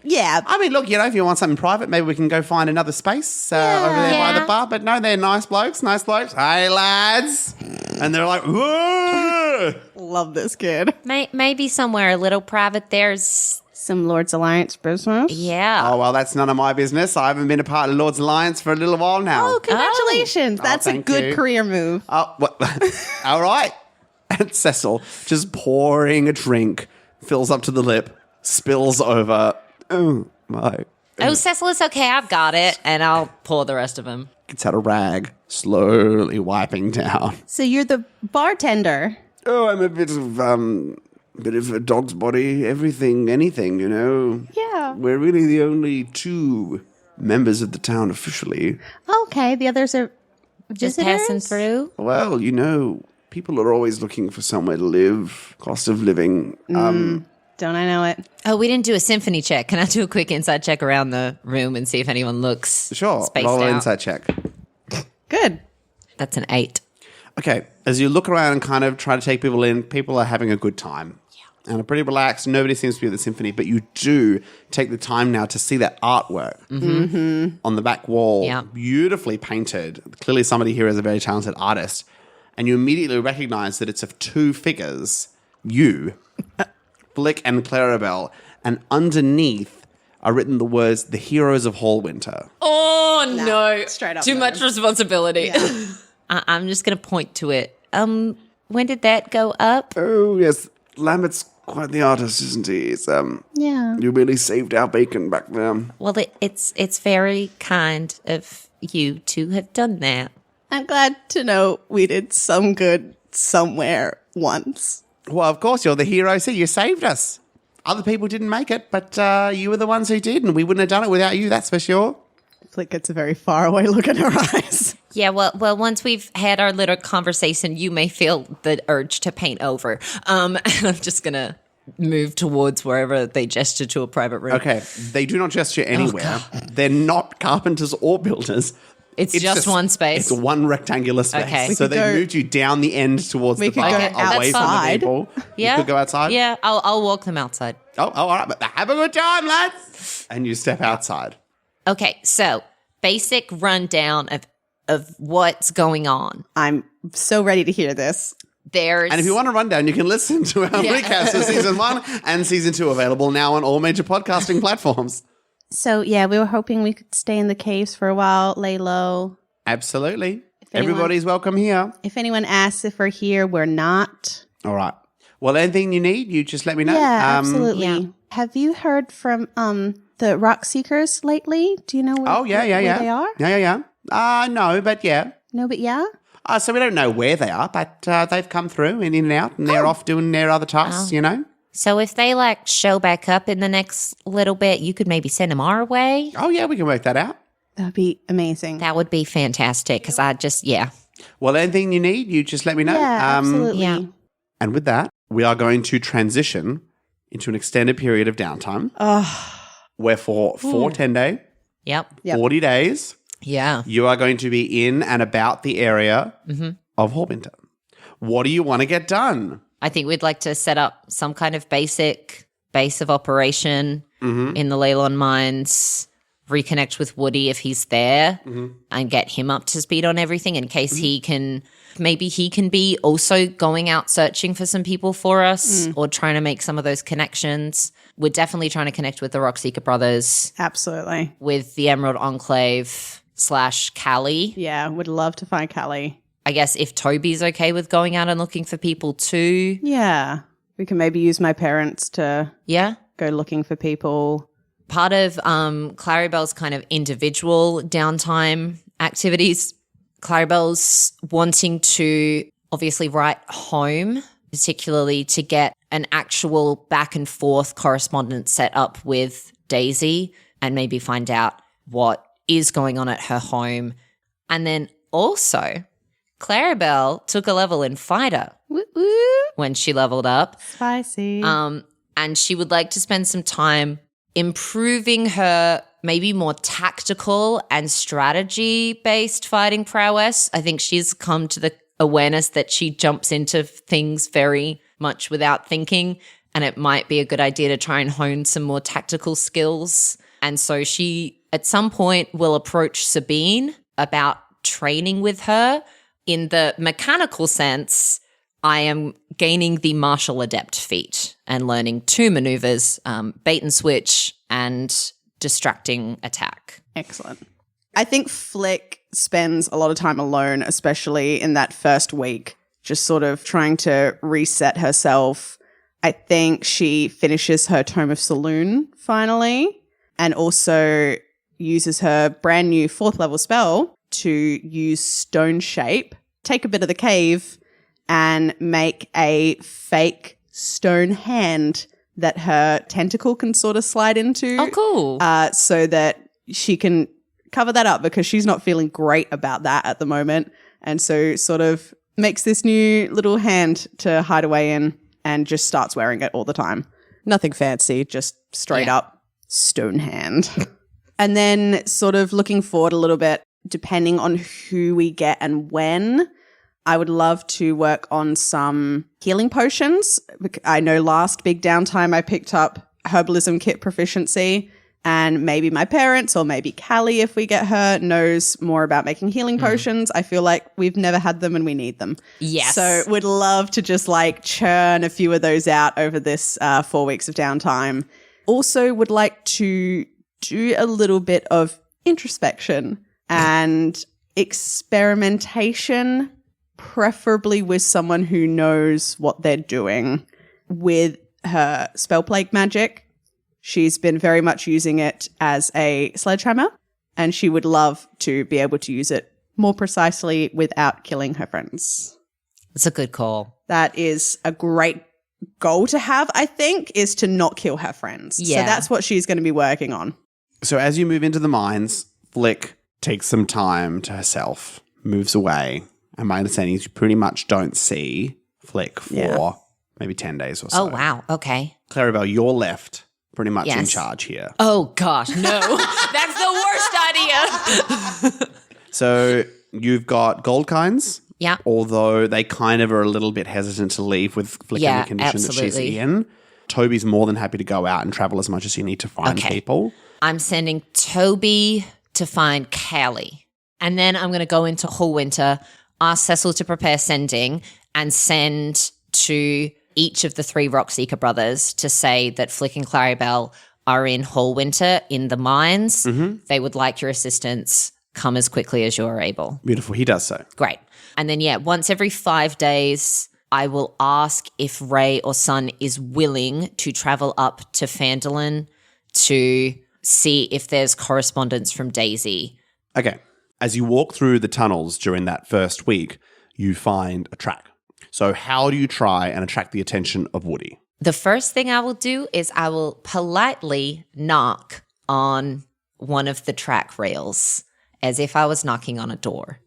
E: Yeah.
D: I mean, look, if you want something private, maybe we can go find another space over there by
C: Yeah.
D: the bar. But no, they're nice blokes. Hey, lads. And they're like, whoa.
E: Love this kid.
C: Maybe somewhere a little private. There's,
E: Some Lord's Alliance business.
C: yeah.
D: Oh, well, that's none of my business. I haven't been a part of Lord's Alliance for a little while now.
E: Oh, congratulations. That's a
D: thank
E: good
D: you.
E: career move.
D: Oh, what? All right. And Cecil, just pouring a drink, fills up to the lip, spills over. Oh, my.
C: Oh, Cecil, it's okay. I've got it. And I'll pour the rest of him.
D: Gets out a rag, slowly wiping down.
E: So you're the bartender.
D: Oh, I'm a bit of a dog's body, everything, anything,
E: Yeah.
D: We're really the only two members of the town officially.
E: Okay. The others are
C: Just
E: visitors?
C: passing through.
D: Well, people are always looking for somewhere to live, cost of living.
E: Don't I know it?
C: Oh, we didn't do a symphony check. Can I do a quick inside check around the room and see if anyone looks
D: Sure,
C: spaced
D: roll an
C: out?
D: insight check.
E: Good.
C: That's an 8.
D: Okay, as you look around and kind of try to take people in, people are having a good time. and are pretty relaxed. Nobody seems to be at the symphony, but you do take the time now to see that artwork on the back wall,
C: Yeah.
D: beautifully painted. Clearly somebody here is a very talented artist. And you immediately recognize that it's of two figures, you, Flick and Clarrybelle, and underneath are written the words, the heroes of Hallwinter.
C: Oh, no.
E: straight up
C: Too
E: no.
C: much responsibility. I'm just going to point to it. When did that go up?
D: Oh, yes. Lambert's quite the artist, isn't he? He's,
E: Yeah.
D: you really saved our bacon back there.
C: Well, it's very kind of you to have done that.
E: I'm glad to know we did some good somewhere once.
D: Well, of course, you're the hero. See, you saved us. Other people didn't make it, but you were the ones who did, and we wouldn't have done it without you, that's for sure.
E: Flick gets a very far away look in her eyes.
C: Yeah, well, once we've had our little conversation, you may feel the urge to paint over. And I'm just going to move towards wherever they gesture to a private room.
D: Okay, they do not gesture anywhere. They're not carpenters or builders.
C: It's just one space.
D: It's one rectangular space.
C: Okay. We
D: So
E: could
D: they
E: go-
D: moved you down the end towards
E: We
D: the
E: could
D: bar,
E: go
D: away from the
E: outside.
D: people.
C: Yeah.
D: You could go outside?
C: Yeah, I'll walk them outside.
D: Oh, all right. But have a good time, lads. And you step outside.
C: Okay, so basic rundown of what's going on.
E: I'm so ready to hear this.
C: There's
D: And if you want a rundown, you can listen to our recaps of season 1 and season 2, available now on all major podcasting platforms.
E: So, yeah, we were hoping we could stay in the caves for a while, lay low.
D: Absolutely.
E: anyone-
D: Everybody's welcome here.
E: If anyone asks if we're here, we're not.
D: All right. Well, anything you need, you just let me know.
E: Yeah, absolutely.
C: yeah.
E: Have you heard from the Rock Seekers lately? Do you know where,
D: Oh, yeah.
E: where they are?
D: Yeah. No, but yeah.
E: No, but yeah?
D: So we don't know where they are, but they've come through in and out, and they're off doing their other tasks, you know?
C: So if they show back up in the next little bit, you could maybe send them our way.
D: Oh, yeah, we can work that out.
E: That would be amazing.
C: That would be fantastic because
D: Well, anything you need, you just let me know.
E: Yeah, absolutely.
C: yeah.
D: And with that, we are going to transition into an extended period of downtime. Where for 10-day,
C: Yep.
D: 40 days,
C: Yeah.
D: you are going to be in and about the area of Hallwinter. What do you want to get done?
C: I think we'd like to set up some kind of basic base of operation in the Leilon mines, reconnect with Woody if he's there, and get him up to speed on everything in case he can be also going out searching for some people for us or trying to make some of those connections. We're definitely trying to connect with the Rockseeker brothers,
E: Absolutely.
C: with the Emerald Enclave / Callie.
E: Yeah, would love to find Callie.
C: I guess if Toby's okay with going out and looking for people too.
E: Yeah. We can maybe use my parents to
C: Yeah.
E: go looking for people.
C: Part of Clarrybelle's kind of individual downtime activities, Clarrybelle's wanting to obviously write home, particularly to get an actual back and forth correspondence set up with Daisy and maybe find out what is going on at her home. And then also, Clarrybelle took a level in fighter
E: Woo woo.
C: when she leveled up.
E: Spicy.
C: And she would like to spend some time improving her maybe more tactical and strategy-based fighting prowess. I think she's come to the awareness that she jumps into things very much without thinking, and it might be a good idea to try and hone some more tactical skills. And so she, at some point, will approach Sabine about training with her. In the mechanical sense, I am gaining the martial adept feat and learning 2 maneuvers, bait and switch and distracting attack.
E: Excellent. I think Flick spends a lot of time alone, especially in that first week, just sort of trying to reset herself. I think she finishes her Tome of Saloon finally, and also uses her brand new 4th level spell to use Stone Shape, take a bit of the cave, and make a fake stone hand that her tentacle can sort of slide into.
C: Oh, cool.
E: So that she can cover that up because she's not feeling great about that at the moment. And so sort of makes this new little hand to hide away in and just starts wearing it all the time. Nothing fancy, just straight up stone hand. And then sort of looking forward a little bit, depending on who we get and when, I would love to work on some healing potions. I know last big downtime I picked up herbalism kit proficiency, and maybe my parents or maybe Callie, if we get her, knows more about making healing potions. I feel like we've never had them and we need them.
C: Yes.
E: So would love to just like churn a few of those out over this 4 weeks of downtime. Also would like to do a little bit of introspection and experimentation, preferably with someone who knows what they're doing with her spell plague magic. She's been very much using it as a sledgehammer, and she would love to be able to use it more precisely without killing her friends.
C: It's a good call.
E: That is a great goal to have, I think, is to not kill her friends.
C: Yeah.
E: So that's what she's going to be working on.
D: So as you move into the mines, Flick takes some time to herself, moves away. And my understanding is you pretty much don't see Flick for maybe 10 days or so.
C: Oh, wow. Okay.
D: Clarrybelle, you're left pretty much in
C: Yes.
D: charge here.
C: Oh, gosh. No. That's the worst idea.
D: So you've got gold kinds.
C: Yeah.
D: Although they kind of are a little bit hesitant to leave with Flick in
C: Yeah,
D: the condition that
C: absolutely.
D: she's in. Toby's more than happy to go out and travel as much as you need to find
C: Okay.
D: people.
C: I'm sending Toby to find Callie. And then I'm going to go into Hallwinter, ask Cecil to prepare sending, and send to each of the 3 Rockseeker brothers to say that Flick and Clarrybelle are in Hallwinter in the mines. They would like your assistance. Come as quickly as you're able.
D: Beautiful. He does so.
C: Great. And then, once every 5 days, I will ask if Ray or Sun is willing to travel up to Phandalin to see if there's correspondence from Daisy.
D: Okay. As you walk through the tunnels during that first week, you find a track. So how do you try and attract the attention of Woody?
C: The first thing I will do is I will politely knock on one of the track rails as if I was knocking on a door.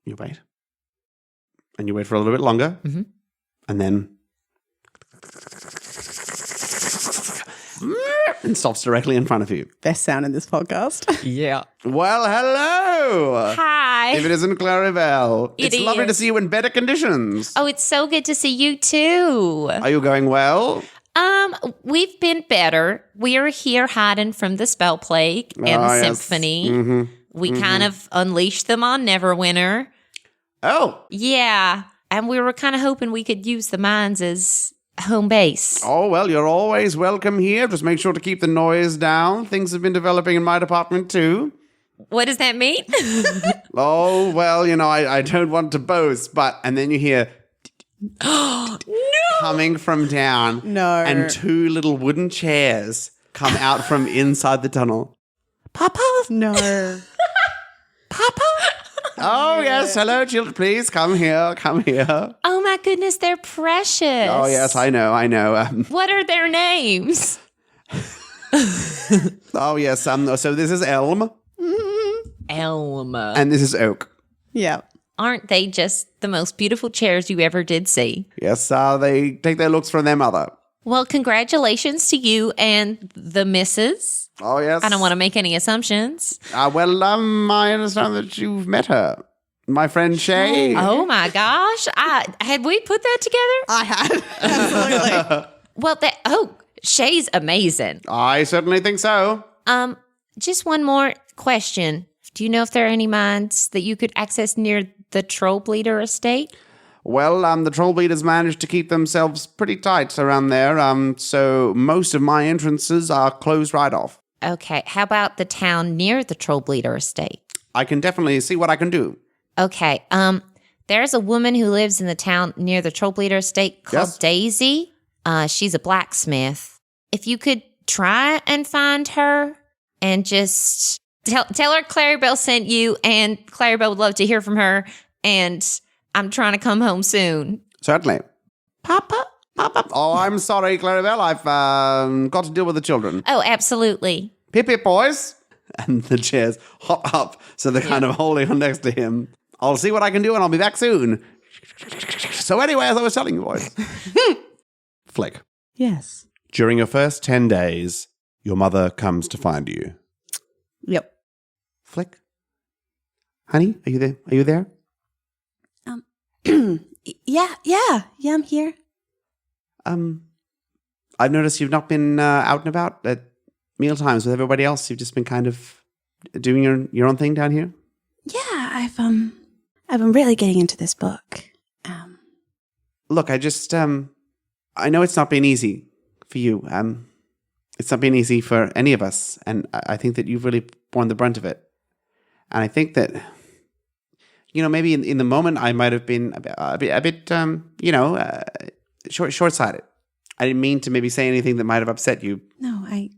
D: You wait. And you wait for a little bit longer.
C: Mm-hmm.
D: And then... and stops directly in front of you.
E: Best sound in this podcast.
C: Yeah.
D: Well, hello!
C: Hi.
D: If it isn't Clarrybelle.
C: It
D: It's lovely to
C: is.
D: see you in better conditions.
C: Oh, it's so good to see you too.
D: Are you going well?
C: We've been better. We are here hiding from the spell plague and
D: Ah, yes.
C: Symphony. We kind of unleashed them on Neverwinter.
D: Oh.
C: Yeah. And we were kind of hoping we could use the mines as home base.
D: Oh, well, you're always welcome here. Just make sure to keep the noise down. Things have been developing in my department, too.
C: What does that mean?
D: Oh, well, I don't want to boast, but... And then you hear...
C: No!
D: coming from down.
E: No.
D: And 2 little wooden chairs come out from inside the tunnel. Papa?
E: No.
D: Papa? Oh, yes. Hello, children. Please come here. Come here.
C: Oh my goodness, they're precious.
D: Oh, yes, I know.
C: What are their names?
D: Oh, yes. So this is Elm,
C: Elma.
D: and this is Oak.
E: Yeah.
C: Aren't they just the most beautiful chairs you ever did see?
D: Yes, they take their looks from their mother.
C: Well, congratulations to you and the missus.
D: Oh, yes.
C: I don't want to make any assumptions.
D: Well, I understand that you've met her. My friend Shay.
C: Oh my gosh. Had we put that together?
E: I had. Absolutely.
C: Well, Shay's amazing.
D: I certainly think so.
C: Just one more question. Do you know if there are any mines that you could access near the Troll Bleeder estate?
D: Well, the troll bleeders managed to keep themselves pretty tight around there, so most of my entrances are closed right off.
C: Okay. How about the town near the Troll Bleeder estate?
D: I can definitely see what I can do.
C: Okay. There's a woman who lives in the town near the Troll Bleeder estate called
D: Yes.
C: Daisy. She's a blacksmith. If you could try and find her and just tell her Clarrybelle sent you, and Clarrybelle would love to hear from her, and I'm trying to come home soon.
D: Certainly. Papa? Oh, I'm sorry, Clarrybelle. I've got to deal with the children.
C: Oh, absolutely.
D: Pip, pip, boys. And the chairs hop up, so they're kind of holding on next to him. I'll see what I can do, and I'll be back soon. So anyway, as I was telling you, boys. Flick.
E: Yes.
D: During your first 10 days, your mother comes to find you.
E: Yeah, I'm here.
D: I've noticed you've not been out and about at meal times with everybody else. You've just been kind of doing your own thing down here.
E: Yeah, I've been really getting into this book.
D: Look, I just I know it's not been easy for you. It's not been easy for any of us, and I think that you've really borne the brunt of it. And I think that, maybe in the moment I might have been a bit short-sighted. I didn't mean to maybe say anything that might have upset you.
E: No, I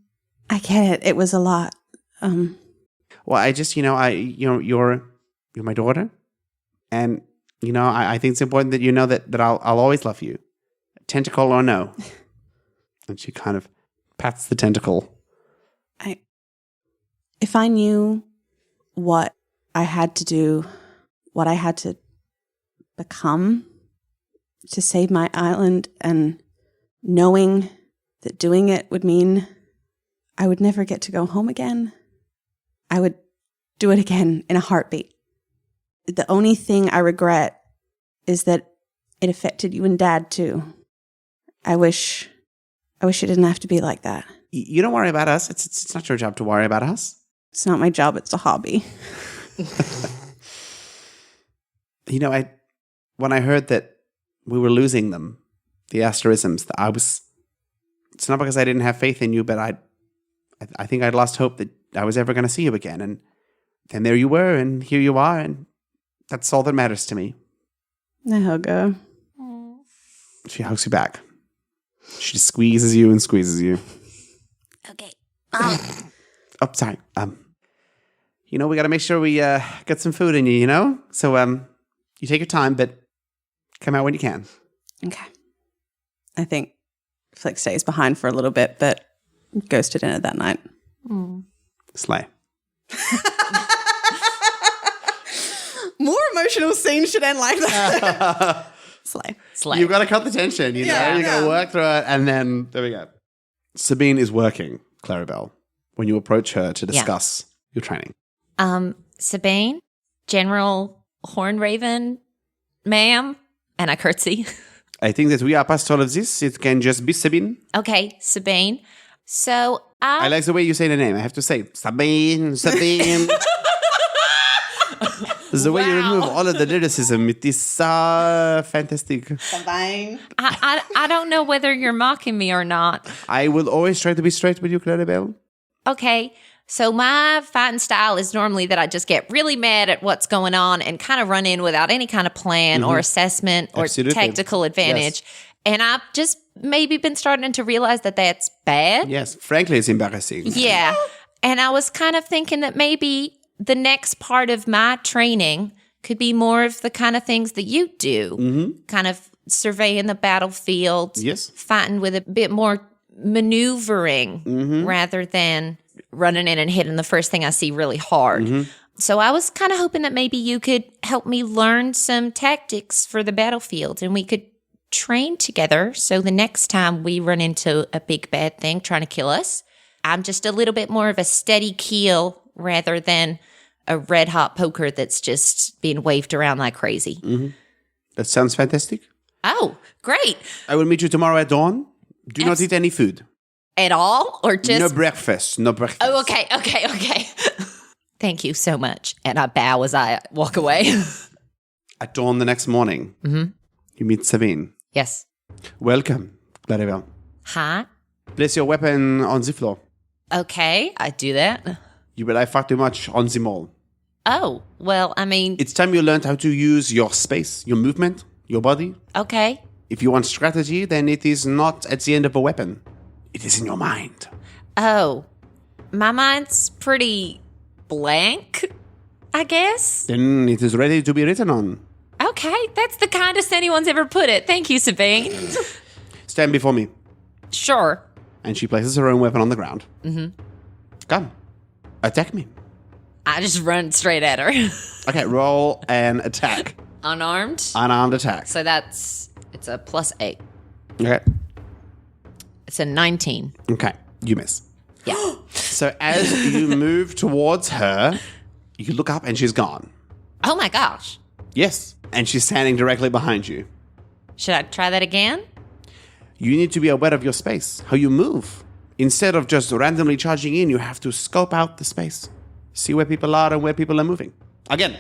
E: get it. It was a lot.
D: Well, I just, you're my daughter, and I think it's important that you know that I'll always love you, tentacle or no. And she kind of pats the tentacle.
E: If I knew what I had to do, what I had to become to save my island, and knowing that doing it would mean I would never get to go home again, I would do it again in a heartbeat. The only thing I regret is that it affected you and Dad too. I wish it didn't have to be like that.
D: You don't worry about us. It's not your job to worry about us.
E: It's not my job, it's a hobby.
D: When I heard that we were losing them, the asterisms, it's not because I didn't have faith in you, but I think I'd lost hope that I was ever going to see you again. And then there you were, and here you are, and that's all that matters to me.
E: I hug her.
D: She hugs you back. She squeezes you and squeezes you.
C: Okay.
D: Oh, sorry. We got to make sure we get some food in you, So, you take your time, but come out when you can.
E: Okay. I think Flick stays behind for a little bit, but goes to dinner that night.
D: Slay.
E: More emotional scenes should end like that. Slay.
D: You've got to cut the tension, you know? You got to work through it, and then there we go. Sabine is working, Clarrybelle, when you approach her to discuss your training.
C: Sabine, General Hornraven, ma'am, and I curtsy.
D: I think that we are past all of this. It can just be Sabine.
C: Okay, Sabine. So
D: I like the way you say the name. I have to say Sabine. The way you remove all of the lyricism, it is fantastic.
E: Sabine.
C: I don't know whether you're mocking me or not.
D: I will always try to be straight with you, Clarrybelle.
C: Okay, so my fighting style is normally that I just get really mad at what's going on and kind of run in without any kind of plan or assessment or tactical advantage.
D: Yes.
C: And I've just maybe been starting to realize that that's bad.
D: Yes, frankly, it's embarrassing.
C: Yeah. And I was kind of thinking that maybe the next part of my training could be more of the kind of things that you do, kind of surveying the battlefield, fighting with a bit more maneuvering rather than running in and hitting the first thing I see really hard. So I was kind of hoping that maybe you could help me learn some tactics for the battlefield and we could train together so the next time we run into a big bad thing trying to kill us, I'm just a little bit more of a steady keel rather than a red hot poker that's just being waved around like crazy.
D: That sounds fantastic.
C: Oh, great.
D: I will meet you tomorrow at dawn. Do not eat any food.
C: At all? Or just...
D: No breakfast.
C: Oh, okay. Thank you so much. And I bow as I walk away.
D: At dawn the next morning, you meet Sabine.
C: Yes.
D: Welcome, Clarrybelle.
C: Hi.
D: Place your weapon on the floor.
C: Okay, I do that.
D: You rely far too much on the mall.
C: Oh, well, I mean...
D: It's time you learned how to use your space, your movement, your body.
C: Okay.
D: If you want strategy, then it is not at the end of a weapon. It is in your mind.
C: Oh, my mind's pretty blank, I guess.
D: Then it is ready to be written on.
C: Okay, that's the kindest anyone's ever put it. Thank you, Sabine.
D: Stand before me.
C: Sure.
D: And she places her own weapon on the ground. Come. Attack me.
C: I just run straight at her.
D: Okay, roll an attack.
C: Unarmed?
D: Unarmed attack.
C: So it's a +8.
D: Okay.
C: It's a 19.
D: Okay, you miss.
C: Yeah.
D: So as you move towards her, you look up and she's gone.
C: Oh my gosh.
D: Yes. And she's standing directly behind you.
C: Should I try that again?
D: You need to be aware of your space, how you move. Instead of just randomly charging in, you have to scope out the space. See where people are and where people are moving. Again.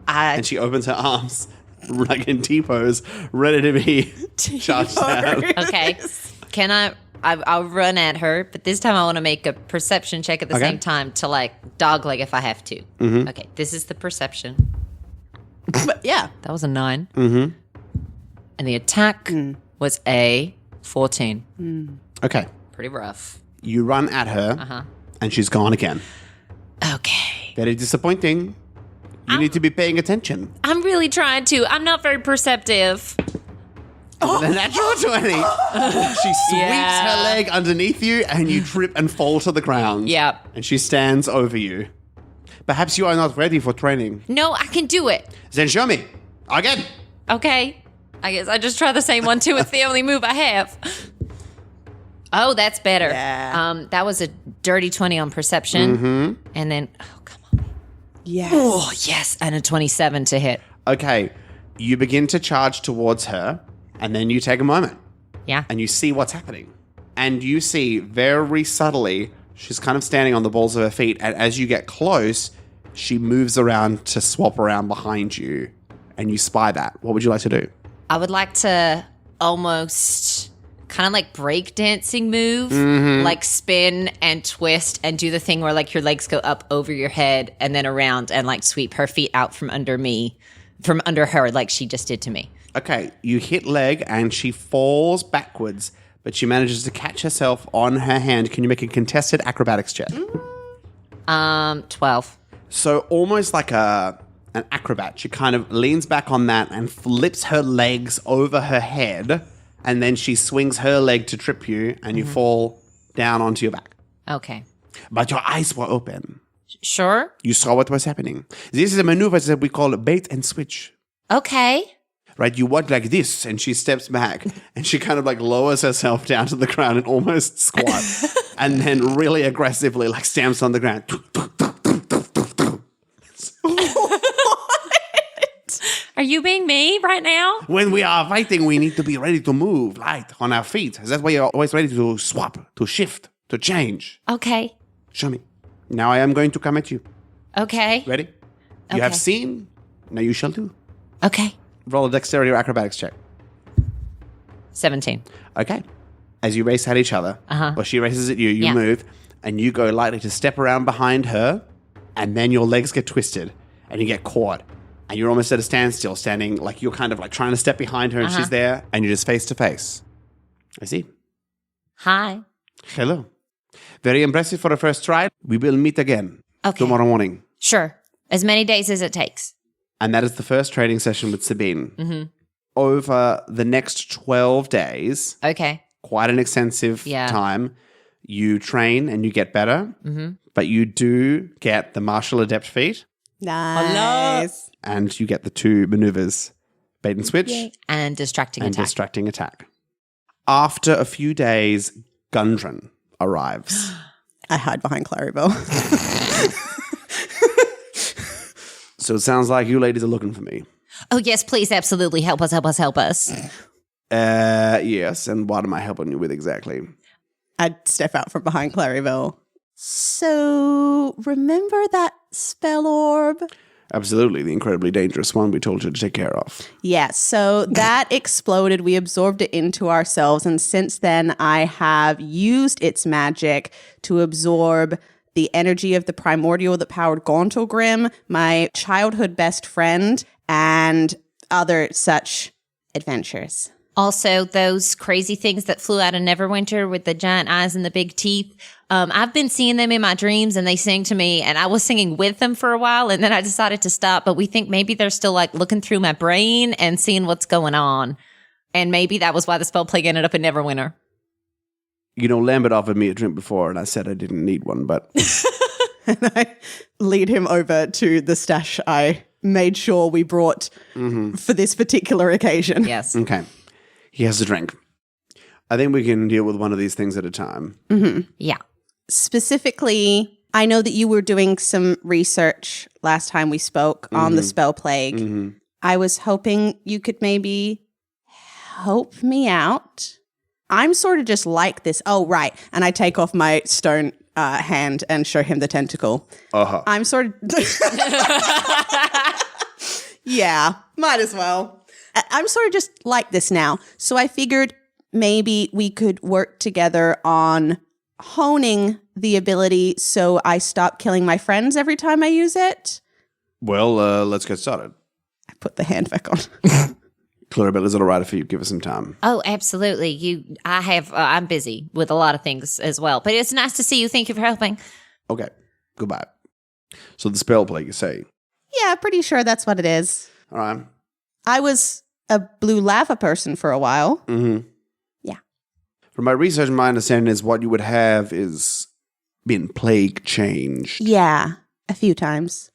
D: And she opens her arms, like in T-pose, ready to be charged down.
C: Okay. Can I'll run at her, but this time I want to make a perception check at the same time to like dogleg if I have to. Mm-hmm. Okay, this is the perception.
E: But yeah.
C: That was a 9.
D: Mm-hmm.
C: And the attack was a 14.
D: Okay.
C: Pretty rough.
D: You run at her, and she's gone again.
C: Okay.
D: Very disappointing. You need to be paying attention.
C: I'm really trying to. I'm not very perceptive.
D: The natural 20. She sweeps her leg underneath you, and you trip and fall to the ground.
C: Yep.
D: And she stands over you. Perhaps you are not ready for training.
C: No, I can do it.
D: Then show me. Again.
C: Okay. I guess I just try the same one too. It's the only move I have. Oh, that's better.
E: Yeah.
C: That was a dirty 20 on perception.
D: Mm-hmm.
C: And then, oh, come on.
E: Yes.
C: Oh, yes. And a 27 to hit.
D: Okay. You begin to charge towards her, and then you take a moment.
C: Yeah.
D: And you see what's happening. And you see very subtly, she's kind of standing on the balls of her feet, and as you get close, she moves around to swap around behind you, and you spy that. What would you like to do?
C: I would like to almost kind of like breakdancing move, like spin and twist and do the thing where like your legs go up over your head and then around and like sweep her feet out from under her like she just did to me.
D: Okay, you hit leg, and she falls backwards, but she manages to catch herself on her hand. Can you make a contested acrobatics check?
C: 12.
D: So almost like an acrobat, she kind of leans back on that and flips her legs over her head, and then she swings her leg to trip you, and you fall down onto your back.
C: Okay.
D: But your eyes were open.
C: Sure.
D: You saw what was happening. This is a maneuver that we call bait and switch.
C: Okay.
D: Right, you walk like this, and she steps back, and she kind of like lowers herself down to the ground and almost squats, and then really aggressively like stamps on the ground.
C: Are you being me right now?
D: When we are fighting, we need to be ready to move light on our feet. That's why you're always ready to swap, to shift, to change.
C: Okay.
D: Show me. Now I am going to come at you.
C: Okay.
D: Ready? You have seen. Now you shall do.
C: Okay.
D: Roll a dexterity or acrobatics check.
C: 17.
D: Okay. As you race at each other, or she races at you, you move, and you go lightly to step around behind her, and then your legs get twisted, and you get caught. And you're almost at a standstill, standing like you're kind of like trying to step behind her, and she's there, and you're just face to face. I see.
C: Hi.
D: Hello. Very impressive for a first try. We will meet again tomorrow morning.
C: Sure. As many days as it takes.
D: And that is the first training session with Sabine. Mm-hmm. Over the next 12 days,
C: Okay.
D: quite an extensive time, you train and you get better, but you do get the martial adept feat.
E: Nice.
D: And you get the 2 maneuvers, bait and switch
C: And distracting
D: and
C: attack.
D: distracting attack. After a few days, Gundren arrives.
E: I hide behind Clarrybelle.
D: So it sounds like you ladies are looking for me.
C: Oh, yes, please, absolutely. Help us, help us, help us.
D: Yes, and what am I helping you with exactly?
E: I'd step out from behind Clarrybelle. So, remember that spell orb?
D: Absolutely, the incredibly dangerous one we told you to take care of.
E: Yeah, so that exploded. We absorbed it into ourselves. And since then, I have used its magic to absorb the energy of the primordial that powered Gauntlgrim, my childhood best friend, and other such adventures.
C: Also, those crazy things that flew out of Neverwinter with the giant eyes and the big teeth. I've been seeing them in my dreams and they sing to me, and I was singing with them for a while and then I decided to stop. But we think maybe they're still like looking through my brain and seeing what's going on. And maybe that was why the spell plague ended up in Neverwinter.
D: You know, Lambert offered me a drink before and I said I didn't need one, but...
E: And I lead him over to the stash I made sure we brought for this particular occasion.
C: Yes.
D: Okay. He has a drink. I think we can deal with one of these things at a time.
E: Mm-hmm.
C: Yeah.
E: Specifically, I know that you were doing some research last time we spoke on the spell plague. I was hoping you could maybe help me out. I'm sort of just like this. Oh, right. And I take off my stone hand and show him the tentacle.
D: Uh-huh.
E: I'm sort of... Yeah, might as well. I'm sort of just like this now. So I figured maybe we could work together on honing the ability so I stop killing my friends every time I use it.
D: Well, let's get started.
E: I put the hand back on.
D: Clarrybelle, is it all right if you give us some time?
C: Oh, absolutely. I'm busy with a lot of things as well, but it's nice to see you. Thank you for helping.
D: Okay, goodbye. So the spell plague, you say?
E: Yeah, pretty sure that's what it is.
D: All right.
E: I was a blue lava person for a while.
D: Mm-hmm.
E: Yeah.
D: From my research, my understanding is what you would have is been plague changed.
E: Yeah, a few times.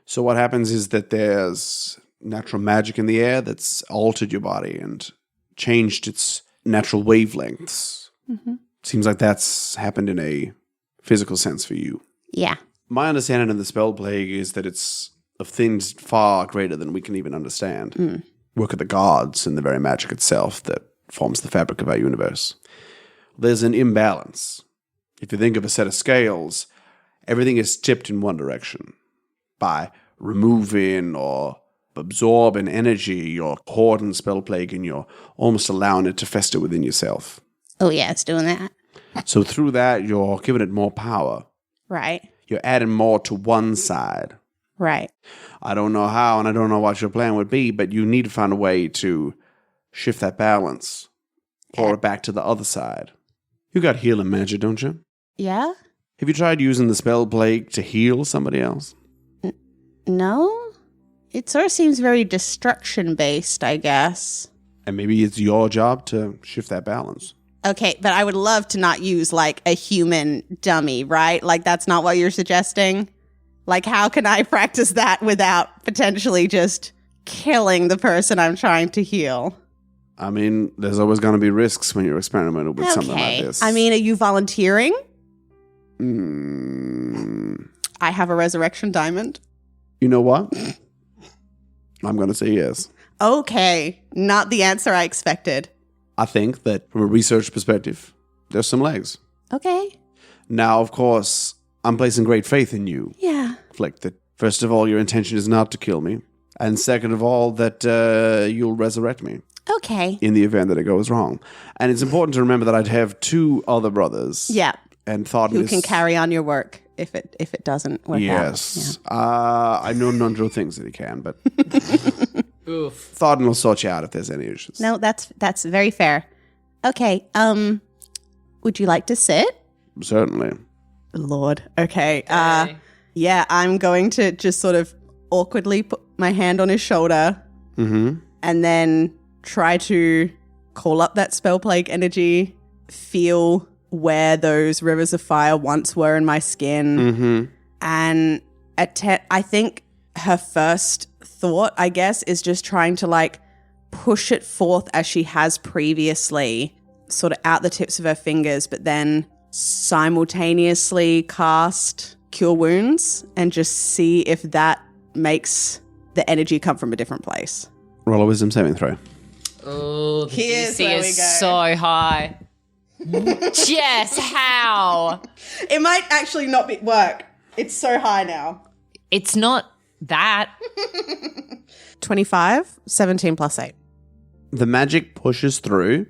D: So what happens is that there's natural magic in the air that's altered your body and changed its natural wavelengths.
E: Mm-hmm.
D: Seems like that's happened in a physical sense for you.
E: Yeah.
D: My understanding of the spell plague is that it's of things far greater than we can even understand. Work of the gods and the very magic itself that forms the fabric of our universe. There's an imbalance. If you think of a set of scales, everything is tipped in one direction. By removing or absorbing energy, you're hoarding spell plague and you're almost allowing it to fester within yourself.
E: Oh, yeah, it's doing that.
D: So through that, you're giving it more power.
E: Right.
D: You're adding more to one side.
E: Right.
D: I don't know how, and I don't know what your plan would be, but you need to find a way to shift that balance. Pour it back to the other side. You got healing magic, don't you?
E: Yeah?
D: Have you tried using the spell plague to heal somebody else?
E: No? It sort of seems very destruction-based, I guess.
D: And maybe it's your job to shift that balance.
E: Okay, but I would love to not use, like, a human dummy, right? Like, that's not what you're suggesting? Like, how can I practice that without potentially just killing the person I'm trying to heal?
D: I mean, there's always going to be risks when you're experimenting with something like this.
E: I mean, are you volunteering?
D: Mm,
E: I have a resurrection diamond.
D: you know what? I'm going to say yes.
E: Okay, not the answer I expected.
D: I think that from a research perspective, there's some legs.
E: Okay.
D: Now, of course, I'm placing great faith in you,
E: Yeah.
D: Flick, that first of all, your intention is not to kill me. And second of all, that you'll resurrect me
E: Okay.
D: in the event that it goes wrong. And it's important to remember that I'd have two other brothers.
E: Yeah.
D: And thought
E: Who can carry on your work if it doesn't work out.
D: Yes. I know Nundro thinks that he can, but Thornton will sort you out if there's any issues.
E: No, that's very fair. Okay. Would you like to sit?
D: Certainly.
E: Lord. Okay. Yeah, I'm going to just sort of awkwardly put my hand on his shoulder and then try to call up that spell plague energy, feel where those rivers of fire once were in my skin, and I think her first thought, I guess, is just trying to like push it forth as she has previously, sort of out the tips of her fingers, but then simultaneously cast Cure Wounds and just see if that makes the energy come from a different place.
D: Roll a wisdom saving throw.
C: Oh, the
E: Here's
C: DC
E: where we
C: is
E: go.
C: so high. Jess, how?
E: It might actually not work. It's so high now.
C: It's not that.
E: 25, 17 plus 8.
D: The magic pushes through,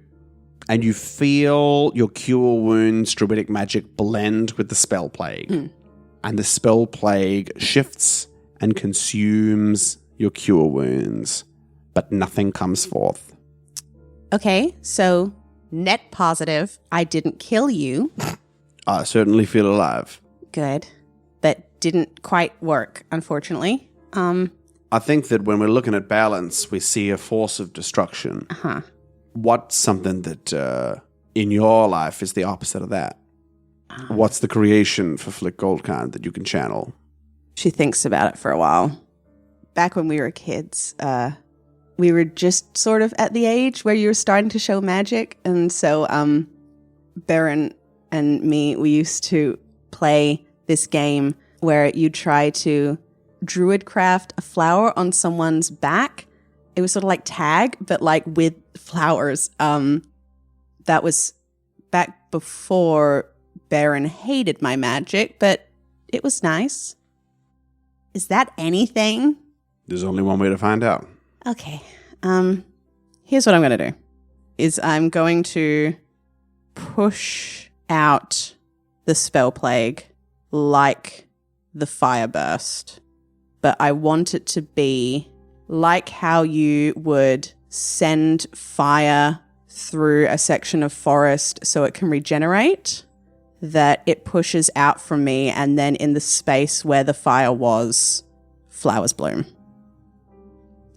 D: and you feel your Cure Wounds druidic magic blend with the spell plague. And the spell plague shifts and consumes your Cure Wounds, but nothing comes forth.
E: Okay, so net positive, I didn't kill you.
D: I certainly feel alive.
E: Good. But didn't quite work, unfortunately.
D: I think that when we're looking at balance, we see a force of destruction. What's something that in your life is the opposite of that? What's the creation for Flick Goldkind that you can channel?
E: She thinks about it for a while. Back when we were kids, we were just sort of at the age where you were starting to show magic. And so Baron and me, we used to play this game where you try to druid craft a flower on someone's back it was sort of like tag, but like with flowers. That was back before Baron hated my magic, but it was nice. Is that anything?
D: There's only one way to find out.
E: Okay. Here's what I'm going to do. Is I'm going to push out the spell plague like the fire burst. But I want it to be like how you would send fire through a section of forest so it can regenerate, that it pushes out from me, and then in the space where the fire was, flowers bloom.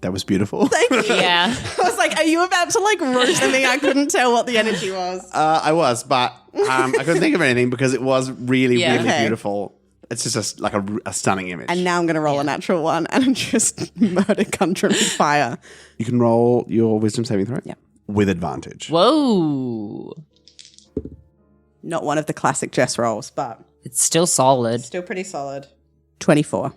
D: That was beautiful.
E: Thank you.
C: Yeah.
E: I was like, are you about to like roast something? I couldn't tell what the energy was.
D: I was, but I couldn't think of anything because it was really,
C: Yeah.
D: really
E: Okay.
D: beautiful. It's just like a stunning image.
E: And now I'm going to roll a natural one and just murder Conjuring Fire.
D: You can roll your wisdom saving throw.
E: Yeah.
D: With advantage.
C: Whoa.
E: Not one of the classic Jess rolls, but
C: It's still solid.
E: still pretty solid. 24.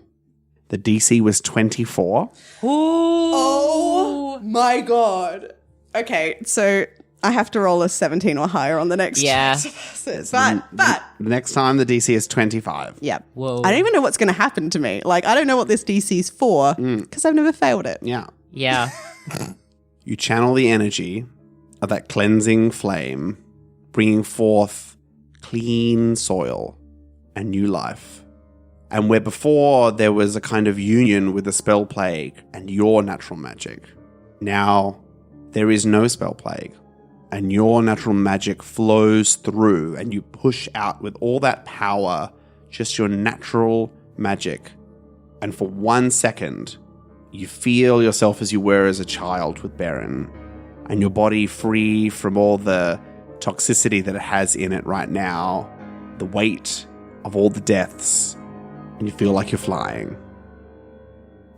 D: The DC was 24.
E: Oh my god. Okay, so I have to roll a 17 or higher on the next
C: Yeah.
E: But
D: The next time the DC is 25.
E: yeah.
C: Whoa.
E: I don't even know what's going to happen to me. Like, I don't know what this DC's for because I've never failed it.
D: Yeah.
C: Yeah.
D: You channel the energy of that cleansing flame, bringing forth clean soil and new life. And where before there was a kind of union with the spell plague and your natural magic, now there is no spell plague. And your natural magic flows through and you push out with all that power, just your natural magic. And for 1 second, you feel yourself as you were as a child with Baron, and your body free from all the toxicity that it has in it right now, the weight of all the deaths, and you feel like you're flying.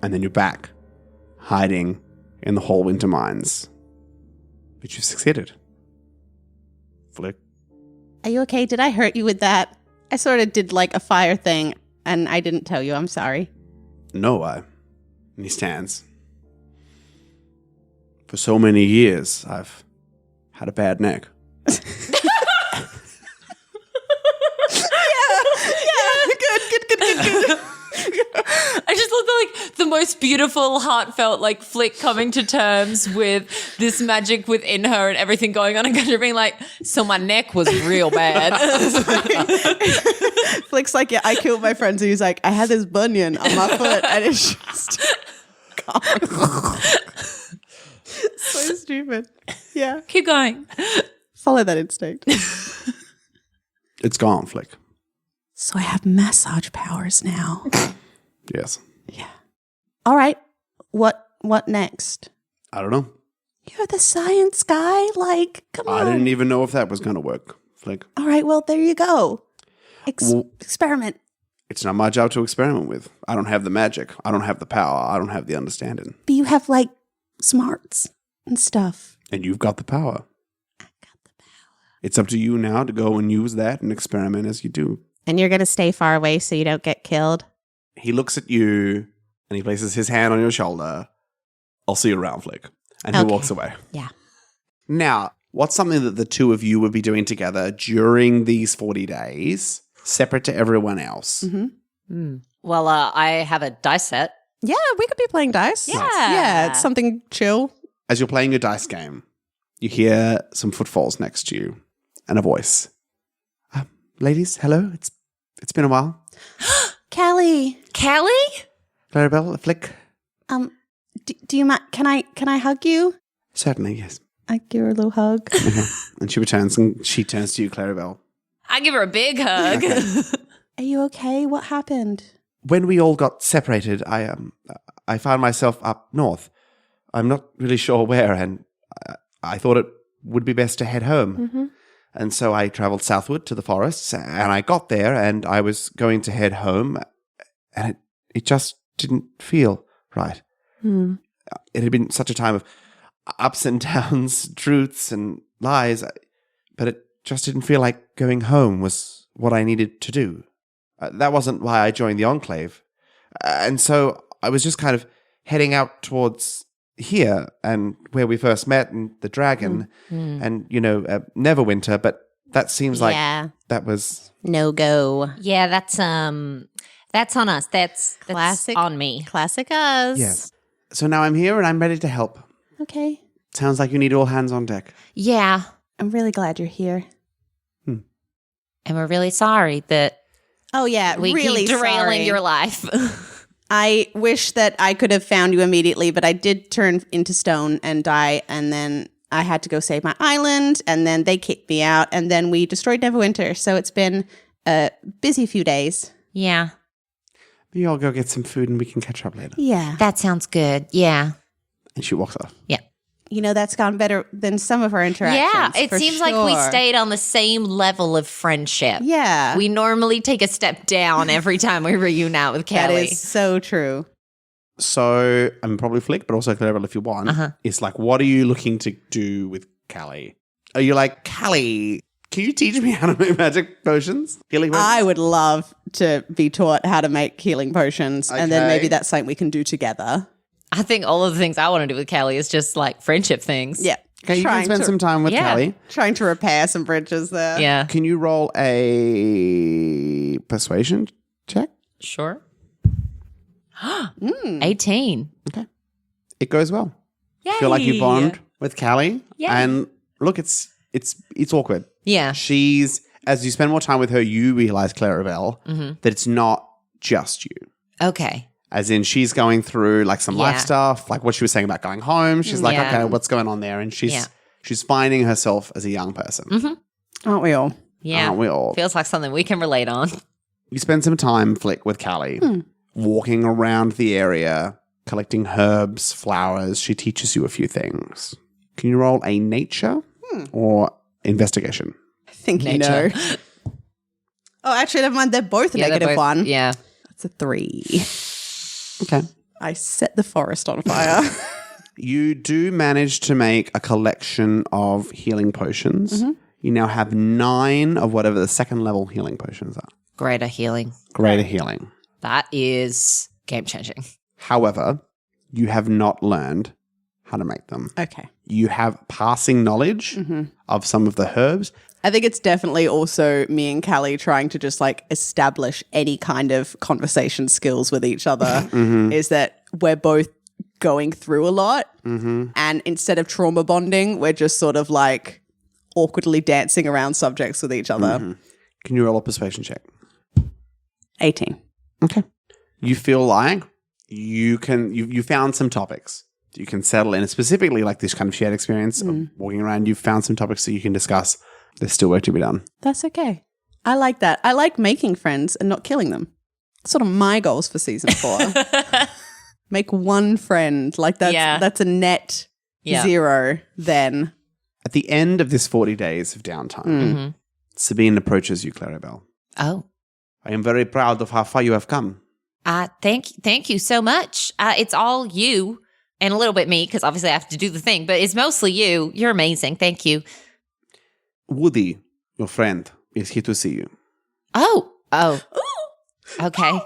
D: And then you're back, hiding in the Hall Winter Mines. But you've succeeded. Flick.
E: Are you okay? Did I hurt you with that? I sort of did like a fire thing and I didn't tell you. I'm sorry.
D: No, and he stands. For so many years, I've had a bad neck.
E: Good.
C: I just love the most beautiful, heartfelt, like Flick coming to terms with this magic within her and everything going on, and kind of being like, so my neck was real bad.
E: Flick's like, yeah, I killed my friend. So he's like, I had this bunion on my foot and it's just gone. So stupid. Yeah.
C: Keep going.
E: Follow that instinct.
D: It's gone, Flick.
E: So I have massage powers now.
D: Yes.
E: Yeah. All right. What next?
D: I don't know.
E: You're the science guy. Like, come on.
D: I didn't even know if that was going to work, Flick.
E: All right. Well, there you go.
D: Well-
E: Experiment.
D: It's not my job to experiment with. I don't have the magic. I don't have the power. I don't have the understanding.
E: But you have like smarts and stuff.
D: And you've got the power. I got the power. It's up to you now to go and use that and experiment as you do.
B: And you're going to stay far away so you don't get killed?
D: He looks at you and he places his hand on your shoulder. I'll see you around, Flick. And he
B: Okay.
D: walks away.
B: Yeah.
D: Now, what's something that the two of you would be doing together during these 40 days, separate to everyone else?
E: Mm-hmm.
C: Well, I have a dice set.
E: Yeah, we could be playing dice.
C: Yeah.
E: Yeah, it's something chill.
D: As you're playing your dice game, you hear some footfalls next to you and a voice. Ladies, hello. It's been a while.
E: Callie,
C: Callie?
D: Clarrybelle, Flick.
E: do you mind? Can I hug you?
D: Certainly, yes.
E: I give her a little hug.
D: Okay. And she returns and she turns to you, Clarrybelle.
C: I give her a big hug.
E: Are you okay? What happened?
D: When we all got separated, I found myself up north. I'm not really sure where, and I thought it would be best to head home.
E: Mm-hmm.
D: And so I traveled southward to the forests, and I got there, and I was going to head home, and it just didn't feel right.
E: Hmm.
D: It had been such a time of ups and downs, truths and lies, but it just didn't feel like going home was what I needed to do. That wasn't why I joined the Enclave. And so I was just kind of heading out towards here and where we first met and the dragon and, Neverwinter, but that seems like that was...
B: No go.
C: Yeah, that's on us. That's
B: Classic.
C: on me.
B: Classic us.
D: Yes. So now I'm here and I'm ready to help.
E: Okay.
D: Sounds like you need all hands on deck.
C: Yeah.
E: I'm really glad you're here.
C: And we're really sorry that
E: Oh, yeah.
C: we
E: really
C: keep derailing
E: sorry.
C: your life.
E: I wish that I could have found you immediately, but I did turn into stone and die, and then I had to go save my island, and then they kicked me out, and then we destroyed Neverwinter. So it's been a busy few days.
C: Yeah.
D: Maybe I'll go get some food and we can catch up later.
E: Yeah.
C: That sounds good. Yeah.
D: And she walks off.
C: Yeah.
E: That's gone better than some of our interactions.
C: Yeah. It
E: for
C: seems like we
E: sure.
C: stayed on the same level of friendship.
E: Yeah.
C: We normally take a step down every time we reunite with
E: that
C: Kelly.
E: is so true.
D: So I'm probably Flick, but also Clarrybelle if you want. It's like, what are you looking to do with Callie? Are you like, Callie, can you teach me how to make magic potions? Healing potions?
E: I would love to be taught how to make healing potions, and then
D: Okay.
E: maybe that's something we can do together.
C: I think all of the things I want to do with Kelly is just like friendship things.
E: Yeah.
D: Okay, you can
E: Trying
D: spend
E: to-
D: some time with
C: Yeah.
D: Callie.
E: Trying to repair some bridges there.
C: Yeah.
D: Can you roll a persuasion check?
C: Sure. 18.
D: It goes well.
C: Yay.
D: Feel like you bond with Callie.
C: Yay.
D: And look, it's awkward.
C: Yeah.
D: She's, as you spend more time with her, you realize, Clarrybelle, that it's not just you.
C: Okay.
D: As in, she's going through like some life
C: Yeah.
D: stuff, like what she was saying about going home. She's like,
C: Yeah.
D: okay, what's going on there? And she's finding herself as a young person.
E: Aren't we all?
C: Yeah.
D: Aren't we all?
C: Feels like something we can relate on.
D: You spend some time, Flick, with Callie, walking around the area, collecting herbs, flowers. She teaches you a few things. Can you roll a nature or investigation?
E: I think you know. Oh, actually, never mind. They're both a negative one.
C: Yeah.
E: That's a 3.
D: Okay.
E: I set the forest on fire.
D: You do manage to make a collection of healing potions. You now have 9 of whatever the second level healing potions are.
C: Greater healing.
D: Greater healing.
C: That is game changing.
D: However, you have not learned how to make them.
E: Okay.
D: You have passing knowledge of some of the herbs.
E: I think it's definitely also me and Callie trying to just like establish any kind of conversation skills with each other. Is that we're both going through a lot. And instead of trauma bonding, we're just sort of like awkwardly dancing around subjects with each other.
D: Can you roll a persuasion check?
E: 18.
D: Okay. You feel like you found some topics you can settle in, specifically like this kind of shared experience of walking around. You've found some topics that you can discuss. There's still work to be done.
E: That's okay. I like that. I like making friends and not killing them. Sort of my goals for season 4. Make one friend. Like that's a net 0 then.
D: At the end of this 40 days of downtime, Sabine approaches you, Clarrybelle.
C: Oh.
D: I am very proud of how far you have come.
C: Thank you so much. It's all you and a little bit me, because obviously I have to do the thing, but it's mostly you. You're amazing. Thank you.
D: Woody, your friend, is here to see you.
C: Oh. Okay.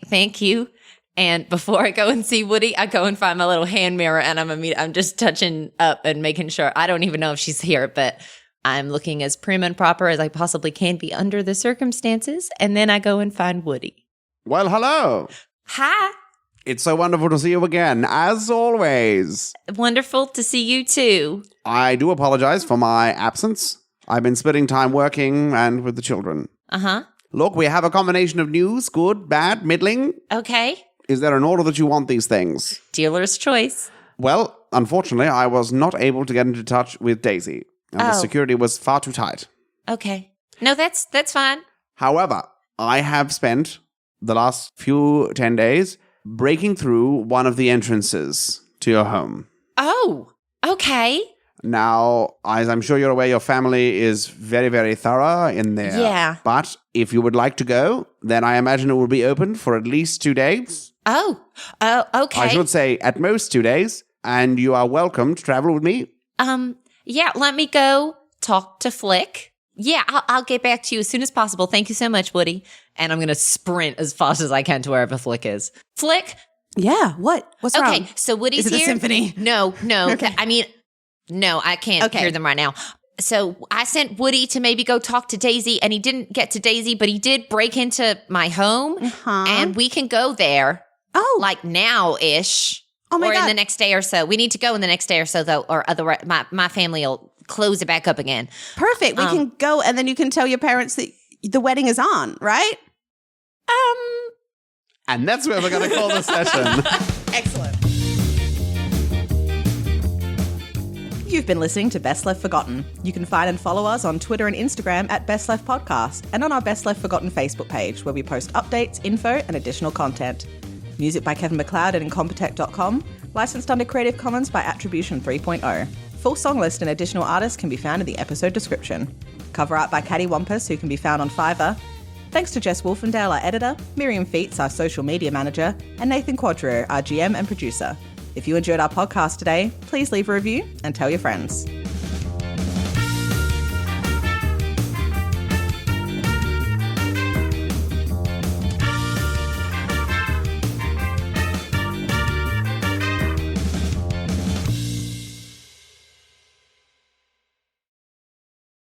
C: Thank you. And before I go and see Woody, I go and find my little hand mirror, and I'm just touching up and making sure. I don't even know if she's here, but I'm looking as prim and proper as I possibly can be under the circumstances. And then I go and find Woody.
D: Well, hello.
C: Hi.
D: It's so wonderful to see you again, as always.
C: Wonderful to see you too.
D: I do apologize for my absence. I've been spending time working and with the children.
C: Uh-huh.
D: Look, we have a combination of news, good, bad, middling.
C: Okay.
D: Is there an order that you want these things?
C: Dealer's choice.
D: Well, unfortunately, I was not able to get into touch with Daisy, and the security was far too tight.
C: Okay. No, that's fine.
D: However, I have spent the last 10 days breaking through one of the entrances to your home.
C: Oh, okay.
D: Now, as I'm sure you're aware, your family is very, very thorough in there.
C: Yeah.
D: But if you would like to go, then I imagine it will be open for at least 2 days.
C: Oh, okay.
D: I should say at most 2 days. And you are welcome to travel with me.
C: Yeah, let me go talk to Flick. Yeah, I'll get back to you as soon as possible. Thank you so much, Woody. And I'm going to sprint as fast as I can to wherever Flick is. Flick,
E: Yeah. What's wrong?
C: Okay, so Woody's
E: Is it
C: here.
E: a symphony?
C: No.
E: Okay.
C: I mean, no, I can't
E: Okay.
C: hear them right now. So I sent Woody to maybe go talk to Daisy, and he didn't get to Daisy, but he did break into my home, and we can go there.
E: Oh.
C: Like now-ish.
E: Oh my
C: or in
E: God.
C: the next day or so. We need to go in the next day or so, though, or otherwise my family will close it back up again.
E: Perfect. We can go, and then you can tell your parents that the wedding is on, right?
D: And that's where we're going to call the session.
E: Excellent. You've been listening to Best Left Forgotten. You can find and follow us on Twitter and Instagram at Best Left Podcast and on our Best Left Forgotten Facebook page where we post updates, info, and additional content. Music by Kevin MacLeod at Incompetech.com. Licensed under Creative Commons by Attribution 3.0. Full song list and additional artists can be found in the episode description. Cover art by Caddy Wampus, who can be found on Fiverr. Thanks to Jess Wolfendale, our editor, Miriam Feats, our social media manager, and Nathan Quadrio, our GM and producer. If you enjoyed our podcast today, please leave a review and tell your friends.